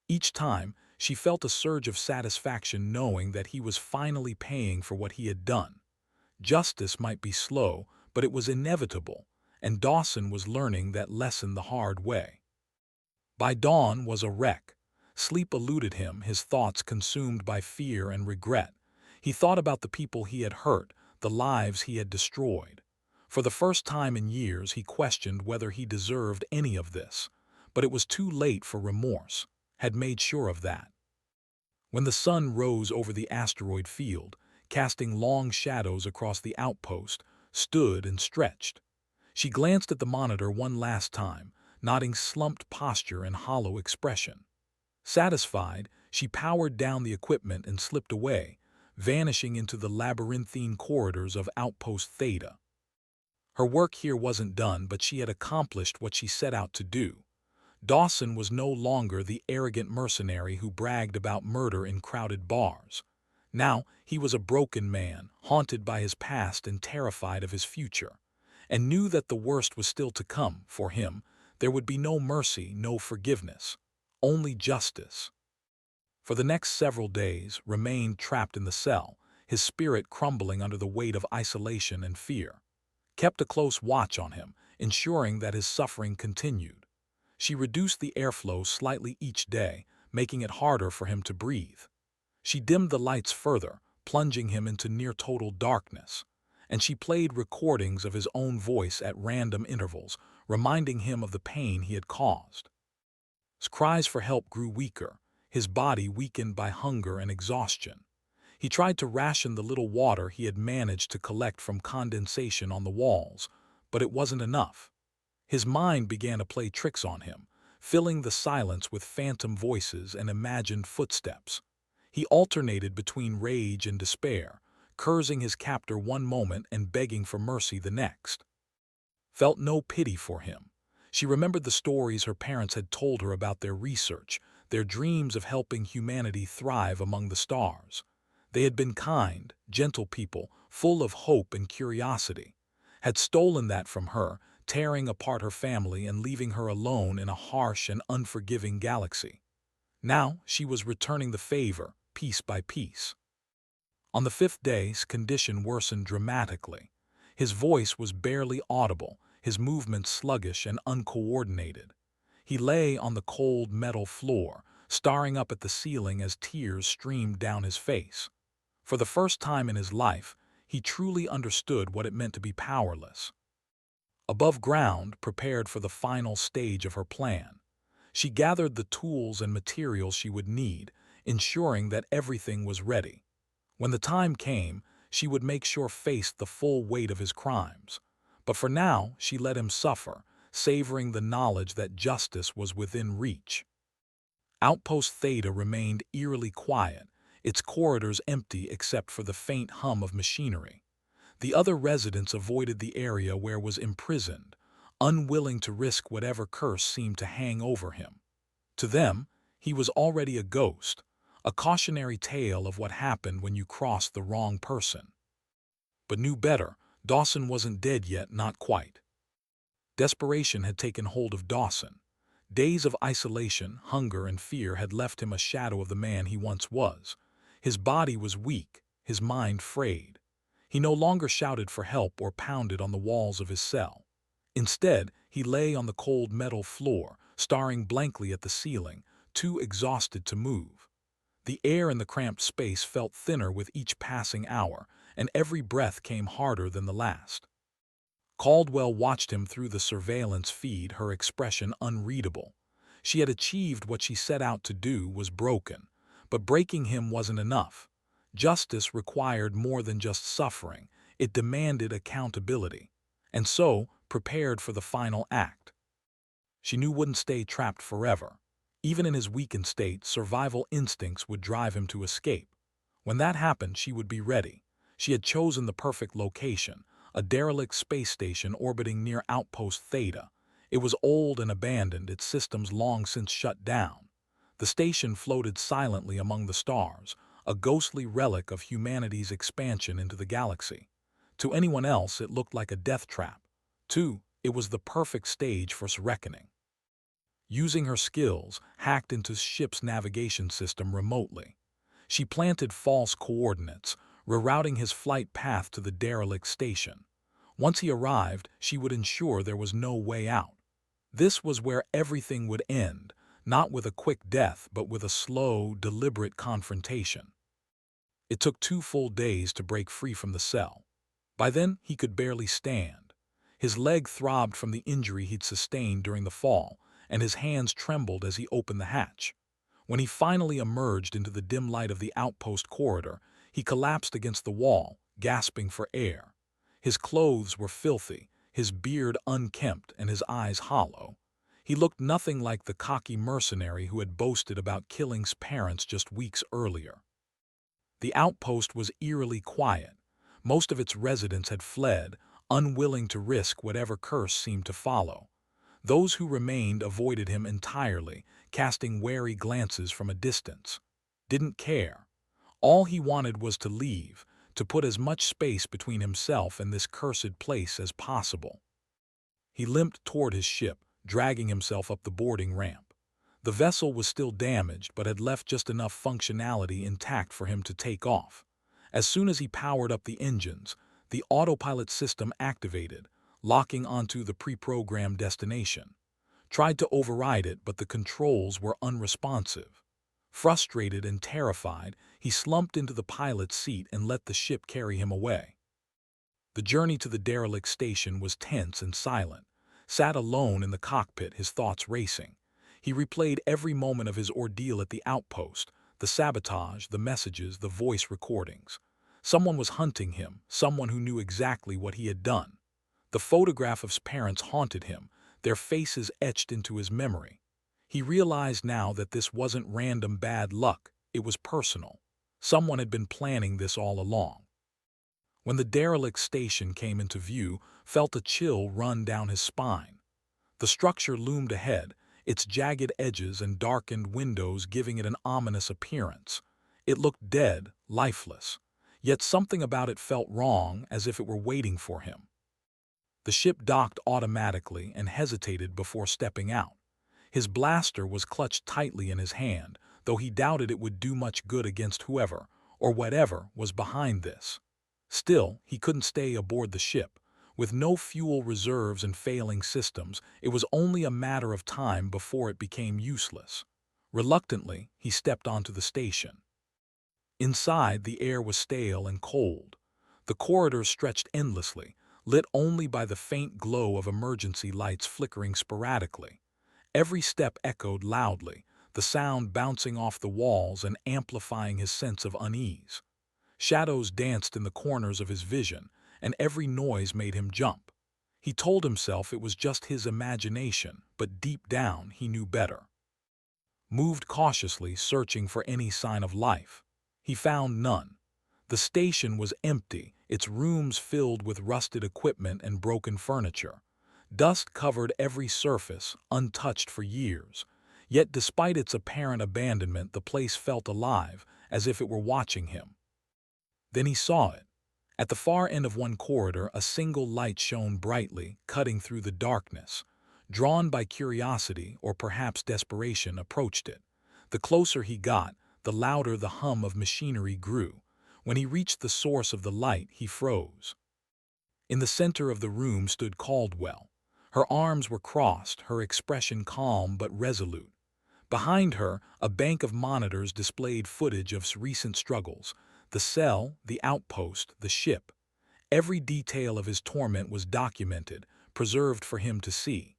Each time, she felt a surge of satisfaction knowing that he was finally paying for what he had done. Justice might be slow, but it was inevitable, and Dawson was learning that lesson the hard way. By dawn was a wreck. Sleep eluded him, his thoughts consumed by fear and regret. He thought about the people he had hurt, the lives he had destroyed. For the first time in years, he questioned whether he deserved any of this. But it was too late for remorse, had made sure of that. When the sun rose over the asteroid field, casting long shadows across the outpost, stood and stretched. She glanced at the monitor one last time, nodding slumped posture and hollow expression. Satisfied, she powered down the equipment and slipped away, vanishing into the labyrinthine corridors of Outpost Theta. Her work here wasn't done, but she had accomplished what she set out to do. Dawson was no longer the arrogant mercenary who bragged about murder in crowded bars. Now he was a broken man, haunted by his past and terrified of his future, and knew that the worst was still to come for him, There would be no mercy, no forgiveness, only justice. For the next several days, remained trapped in the cell, his spirit crumbling under the weight of isolation and fear. Kept a close watch on him, ensuring that his suffering continued. She reduced the airflow slightly each day, making it harder for him to breathe. She dimmed the lights further, plunging him into near-total darkness. And she played recordings of his own voice at random intervals, reminding him of the pain he had caused. His cries for help grew weaker, his body weakened by hunger and exhaustion. He tried to ration the little water he had managed to collect from condensation on the walls, but it wasn't enough. His mind began to play tricks on him, filling the silence with phantom voices and imagined footsteps. He alternated between rage and despair, cursing his captor one moment and begging for mercy the next. Felt no pity for him. She remembered the stories her parents had told her about their research, their dreams of helping humanity thrive among the stars. They had been kind, gentle people, full of hope and curiosity. Had stolen that from her, tearing apart her family and leaving her alone in a harsh and unforgiving galaxy. Now she was returning the favor, piece by piece. On the fifth day, his condition worsened dramatically. His voice was barely audible, his movements sluggish and uncoordinated. He lay on the cold metal floor, staring up at the ceiling as tears streamed down his face. For the first time in his life, he truly understood what it meant to be powerless. Above ground, prepared for the final stage of her plan, she gathered the tools and materials she would need, ensuring that everything was ready. When the time came, she would make sure faced the full weight of his crimes. But for now, she let him suffer, savoring the knowledge that justice was within reach. Outpost Theta remained eerily quiet, its corridors empty except for the faint hum of machinery. The other residents avoided the area where was imprisoned, unwilling to risk whatever curse seemed to hang over him. To them, he was already a ghost, a cautionary tale of what happened when you crossed the wrong person. But knew better, Dawson wasn't dead yet, not quite. Desperation had taken hold of Dawson. Days of isolation, hunger, and fear had left him a shadow of the man he once was. His body was weak, his mind frayed. He no longer shouted for help or pounded on the walls of his cell. Instead, he lay on the cold metal floor, staring blankly at the ceiling, too exhausted to move. The air in the cramped space felt thinner with each passing hour, and every breath came harder than the last. Caldwell watched him through the surveillance feed, her expression unreadable. She had achieved what she set out to do, was broken, but breaking him wasn't enough. Justice required more than just suffering, it demanded accountability, and so prepared for the final act. She knew wouldn't stay trapped forever. Even in his weakened state, survival instincts would drive him to escape. When that happened, she would be ready. She had chosen the perfect location, a derelict space station orbiting near Outpost Theta. It was old and abandoned, its systems long since shut down. The station floated silently among the stars, a ghostly relic of humanity's expansion into the galaxy. To anyone else, it looked like a death trap. It was the perfect stage for reckoning. Using her skills, hacked into ship's navigation system remotely. She planted false coordinates, rerouting his flight path to the derelict station. Once he arrived, she would ensure there was no way out. This was where everything would end, not with a quick death, but with a slow, deliberate confrontation. It took 2 full days to break free from the cell. By then, he could barely stand. His leg throbbed from the injury he'd sustained during the fall, and his hands trembled as he opened the hatch. When he finally emerged into the dim light of the outpost corridor, he collapsed against the wall, gasping for air. His clothes were filthy, his beard unkempt, and his eyes hollow. He looked nothing like the cocky mercenary who had boasted about killing his parents just weeks earlier. The outpost was eerily quiet. Most of its residents had fled, unwilling to risk whatever curse seemed to follow. Those who remained avoided him entirely, casting wary glances from a distance. Didn't care. All he wanted was to leave, to put as much space between himself and this cursed place as possible. He limped toward his ship, dragging himself up the boarding ramp. The vessel was still damaged but had left just enough functionality intact for him to take off. As soon as he powered up the engines, the autopilot system activated, locking onto the pre-programmed destination. Tried to override it, but the controls were unresponsive. Frustrated and terrified, he slumped into the pilot's seat and let the ship carry him away. The journey to the derelict station was tense and silent. Sat alone in the cockpit, his thoughts racing. He replayed every moment of his ordeal at the outpost, the sabotage, the messages, the voice recordings. Someone was hunting him, someone who knew exactly what he had done. The photograph of his parents haunted him, their faces etched into his memory. He realized now that this wasn't random bad luck, it was personal. Someone had been planning this all along. When the derelict station came into view, felt a chill run down his spine. The structure loomed ahead, its jagged edges and darkened windows giving it an ominous appearance. It looked dead, lifeless, yet something about it felt wrong, as if it were waiting for him. The ship docked automatically and hesitated before stepping out. His blaster was clutched tightly in his hand, though he doubted it would do much good against whoever, or whatever, was behind this. Still, he couldn't stay aboard the ship. With no fuel reserves and failing systems, it was only a matter of time before it became useless. Reluctantly, he stepped onto the station. Inside, the air was stale and cold. The corridors stretched endlessly, lit only by the faint glow of emergency lights flickering sporadically. Every step echoed loudly, the sound bouncing off the walls and amplifying his sense of unease. Shadows danced in the corners of his vision, and every noise made him jump. He told himself it was just his imagination, but deep down he knew better. Moved cautiously, searching for any sign of life. He found none. The station was empty, its rooms filled with rusted equipment and broken furniture. Dust covered every surface, untouched for years. Yet despite its apparent abandonment, the place felt alive, as if it were watching him. Then he saw it. At the far end of one corridor, a single light shone brightly, cutting through the darkness. Drawn by curiosity, or perhaps desperation, approached it. The closer he got, the louder the hum of machinery grew. When he reached the source of the light, he froze. In the center of the room stood Caldwell. Her arms were crossed, her expression calm but resolute. Behind her, a bank of monitors displayed footage of recent struggles. The cell, the outpost, the ship. Every detail of his torment was documented, preserved for him to see.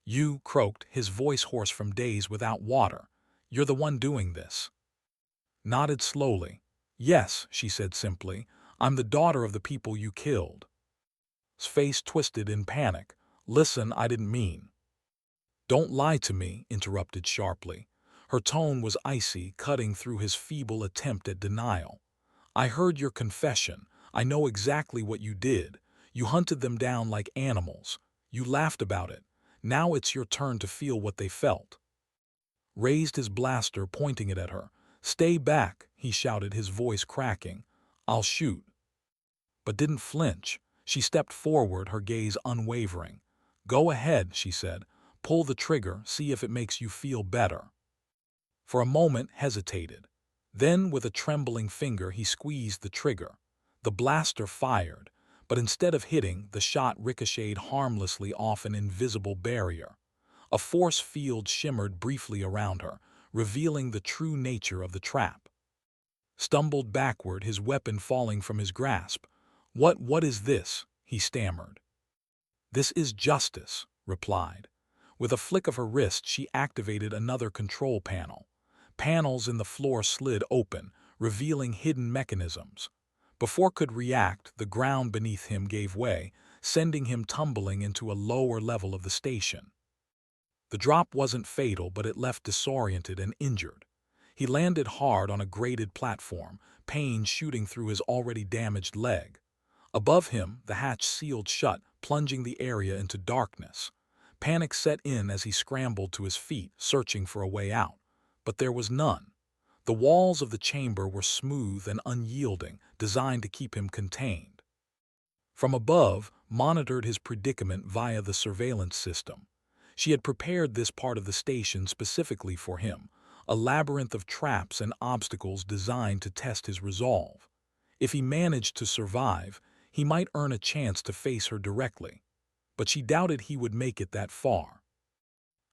"You," croaked, his voice hoarse from days without water. "You're the one doing this." Nodded slowly. "Yes," she said simply. "I'm the daughter of the people you killed." His face twisted in panic. "Listen, I didn't mean." "Don't lie to me," interrupted sharply. Her tone was icy, cutting through his feeble attempt at denial. "I heard your confession. I know exactly what you did. You hunted them down like animals. You laughed about it. Now it's your turn to feel what they felt." Raised his blaster, pointing it at her. "Stay back," he shouted, his voice cracking. "I'll shoot." But didn't flinch. She stepped forward, her gaze unwavering. "Go ahead," she said. "Pull the trigger, see if it makes you feel better." For a moment hesitated. Then, with a trembling finger, he squeezed the trigger. The blaster fired, but instead of hitting, the shot ricocheted harmlessly off an invisible barrier. A force field shimmered briefly around her, revealing the true nature of the trap. Stumbled backward, his weapon falling from his grasp. What is this?" he stammered. "This is justice," replied. With a flick of her wrist, she activated another control panel. Panels in the floor slid open, revealing hidden mechanisms. Before could react, the ground beneath him gave way, sending him tumbling into a lower level of the station. The drop wasn't fatal, but it left disoriented and injured. He landed hard on a grated platform, pain shooting through his already damaged leg. Above him, the hatch sealed shut, plunging the area into darkness. Panic set in as he scrambled to his feet, searching for a way out. But there was none. The walls of the chamber were smooth and unyielding, designed to keep him contained. From above, monitored his predicament via the surveillance system. She had prepared this part of the station specifically for him, a labyrinth of traps and obstacles designed to test his resolve. If he managed to survive, he might earn a chance to face her directly, but she doubted he would make it that far.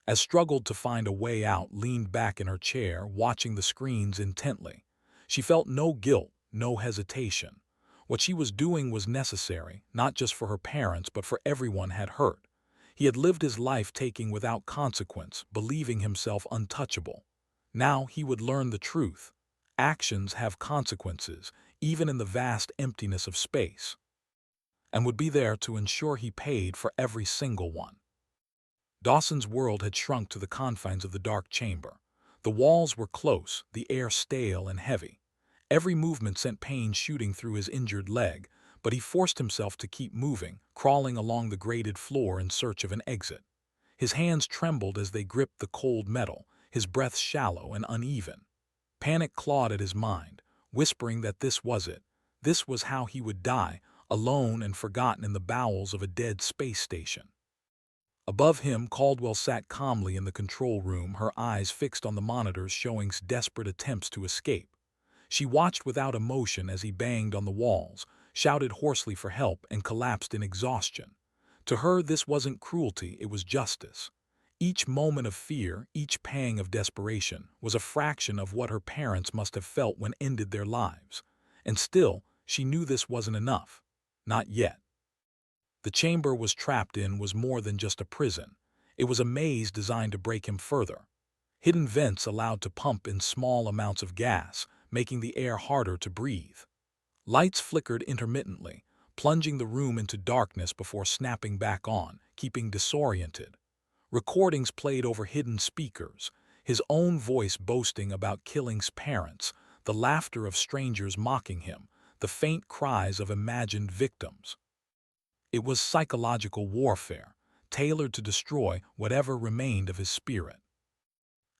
As struggled to find a way out, leaned back in her chair, watching the screens intently. She felt no guilt, no hesitation. What she was doing was necessary, not just for her parents, but for everyone had hurt. He had lived his life taking without consequence, believing himself untouchable. Now he would learn the truth. Actions have consequences, even in the vast emptiness of space, and would be there to ensure he paid for every single one. Dawson's world had shrunk to the confines of the dark chamber. The walls were close, the air stale and heavy. Every movement sent pain shooting through his injured leg, but he forced himself to keep moving, crawling along the grated floor in search of an exit. His hands trembled as they gripped the cold metal, his breath shallow and uneven. Panic clawed at his mind, whispering that this was it. This was how he would die, alone and forgotten in the bowels of a dead space station. Above him, Caldwell sat calmly in the control room, her eyes fixed on the monitors showing desperate attempts to escape. She watched without emotion as he banged on the walls, shouted hoarsely for help, and collapsed in exhaustion. To her, this wasn't cruelty, it was justice. Each moment of fear, each pang of desperation, was a fraction of what her parents must have felt when ended their lives. And still, she knew this wasn't enough. Not yet. The chamber was trapped in was more than just a prison. It was a maze designed to break him further. Hidden vents allowed to pump in small amounts of gas, making the air harder to breathe. Lights flickered intermittently, plunging the room into darkness before snapping back on, keeping disoriented. Recordings played over hidden speakers, his own voice boasting about Killing's parents, the laughter of strangers mocking him, the faint cries of imagined victims. It was psychological warfare, tailored to destroy whatever remained of his spirit.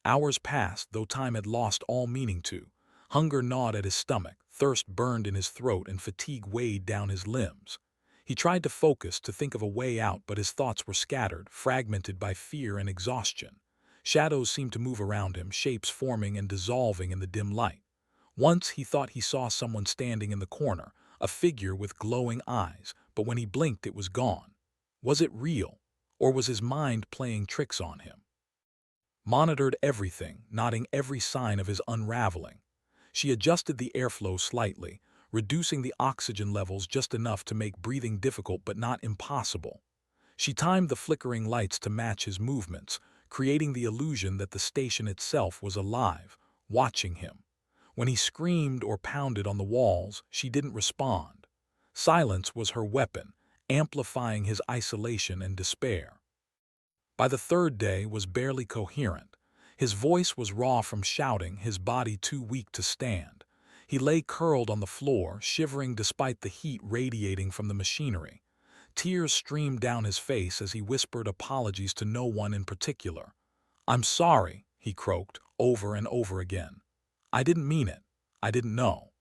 Hours passed, though time had lost all meaning to. Hunger gnawed at his stomach, thirst burned in his throat, and fatigue weighed down his limbs. He tried to focus, to think of a way out, but his thoughts were scattered, fragmented by fear and exhaustion. Shadows seemed to move around him, shapes forming and dissolving in the dim light. Once he thought he saw someone standing in the corner, a figure with glowing eyes, but when he blinked it was gone. Was it real, or was his mind playing tricks on him? Monitored everything, noting every sign of his unraveling. She adjusted the airflow slightly, reducing the oxygen levels just enough to make breathing difficult but not impossible. She timed the flickering lights to match his movements, creating the illusion that the station itself was alive, watching him. When he screamed or pounded on the walls, she didn't respond. Silence was her weapon, amplifying his isolation and despair. By the third day was barely coherent. His voice was raw from shouting, his body too weak to stand. He lay curled on the floor, shivering despite the heat radiating from the machinery. Tears streamed down his face as he whispered apologies to no one in particular. "I'm sorry," he croaked, over and over again. "I didn't mean it. I didn't know."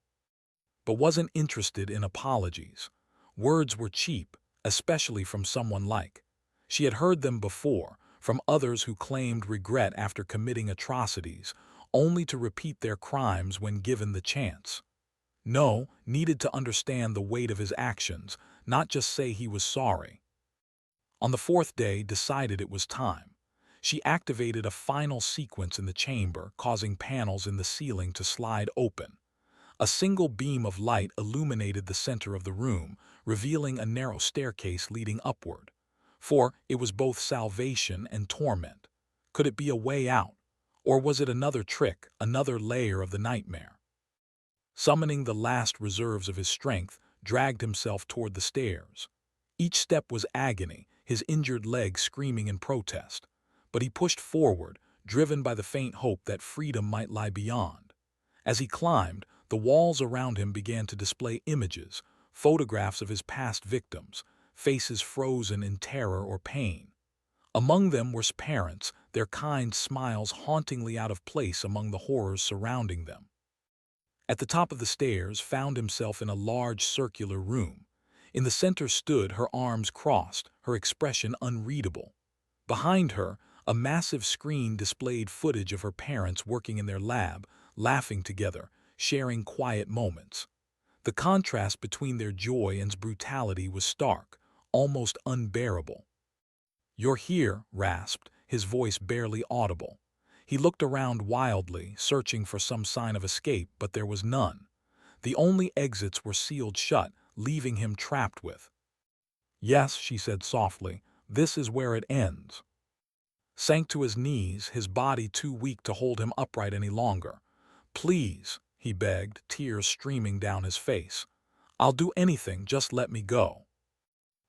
But wasn't interested in apologies. Words were cheap, especially from someone like. She had heard them before, from others who claimed regret after committing atrocities, only to repeat their crimes when given the chance. No, needed to understand the weight of his actions, not just say he was sorry. On the fourth day, decided it was time. She activated a final sequence in the chamber, causing panels in the ceiling to slide open. A single beam of light illuminated the center of the room, revealing a narrow staircase leading upward. For it was both salvation and torment. Could it be a way out? Or was it another trick, another layer of the nightmare? Summoning the last reserves of his strength, dragged himself toward the stairs. Each step was agony, his injured leg screaming in protest. But he pushed forward, driven by the faint hope that freedom might lie beyond. As he climbed, the walls around him began to display images, photographs of his past victims, faces frozen in terror or pain. Among them were parents, their kind smiles hauntingly out of place among the horrors surrounding them. At the top of the stairs, found himself in a large circular room. In the center stood, her arms crossed, her expression unreadable. Behind her, a massive screen displayed footage of her parents working in their lab, laughing together, sharing quiet moments. The contrast between their joy and brutality was stark, almost unbearable. "You're here," rasped, his voice barely audible. He looked around wildly, searching for some sign of escape, but there was none. The only exits were sealed shut, leaving him trapped with. "Yes," she said softly, "this is where it ends." Sank to his knees, his body too weak to hold him upright any longer. "Please," he begged, tears streaming down his face. "I'll do anything, just let me go."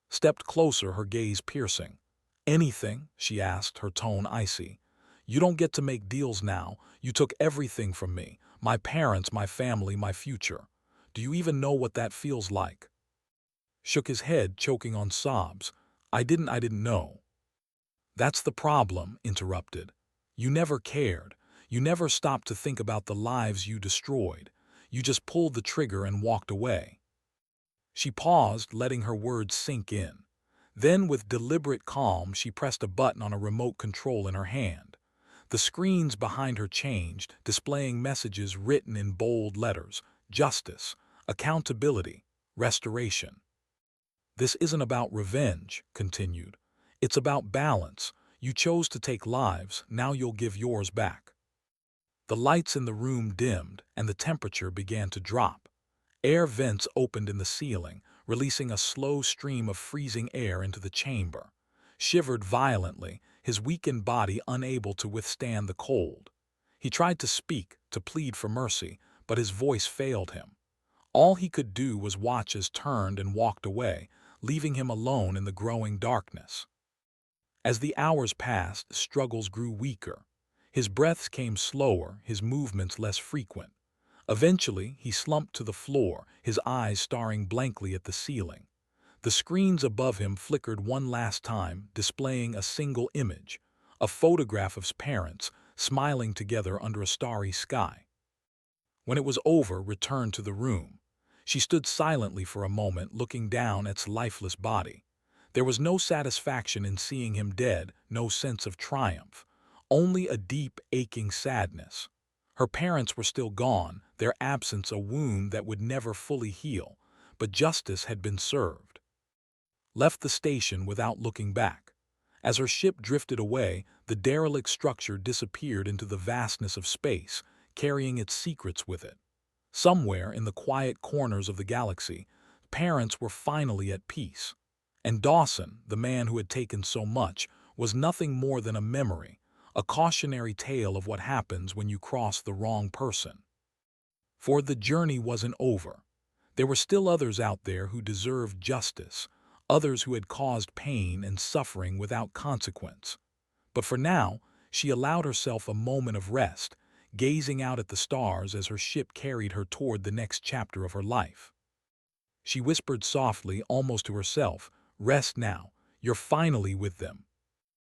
Stepped closer, her gaze piercing. "Anything?" she asked, her tone icy. "You don't get to make deals now. You took everything from me, my parents, my family, my future. Do you even know what that feels like?" Shook his head, choking on sobs. I didn't know." "That's the problem," interrupted. "You never cared. You never stopped to think about the lives you destroyed. You just pulled the trigger and walked away." She paused, letting her words sink in. Then, with deliberate calm, she pressed a button on a remote control in her hand. The screens behind her changed, displaying messages written in bold letters: justice, accountability, restoration. "This isn't about revenge," continued. "It's about balance. You chose to take lives, now you'll give yours back." The lights in the room dimmed, and the temperature began to drop. Air vents opened in the ceiling, releasing a slow stream of freezing air into the chamber. Shivered violently, his weakened body unable to withstand the cold. He tried to speak, to plead for mercy, but his voice failed him. All he could do was watch as turned and walked away, leaving him alone in the growing darkness. As the hours passed, struggles grew weaker. His breaths came slower, his movements less frequent. Eventually, he slumped to the floor, his eyes staring blankly at the ceiling. The screens above him flickered one last time, displaying a single image, a photograph of his parents, smiling together under a starry sky. When it was over, returned to the room. She stood silently for a moment, looking down at his lifeless body. There was no satisfaction in seeing him dead, no sense of triumph, only a deep, aching sadness. Her parents were still gone, their absence a wound that would never fully heal, but justice had been served. Left the station without looking back. As her ship drifted away, the derelict structure disappeared into the vastness of space, carrying its secrets with it. Somewhere in the quiet corners of the galaxy, parents were finally at peace. And Dawson, the man who had taken so much, was nothing more than a memory, a cautionary tale of what happens when you cross the wrong person. For the journey wasn't over. There were still others out there who deserved justice, others who had caused pain and suffering without consequence. But for now, she allowed herself a moment of rest, gazing out at the stars as her ship carried her toward the next chapter of her life. She whispered softly, almost to herself, "Rest now. You're finally with them.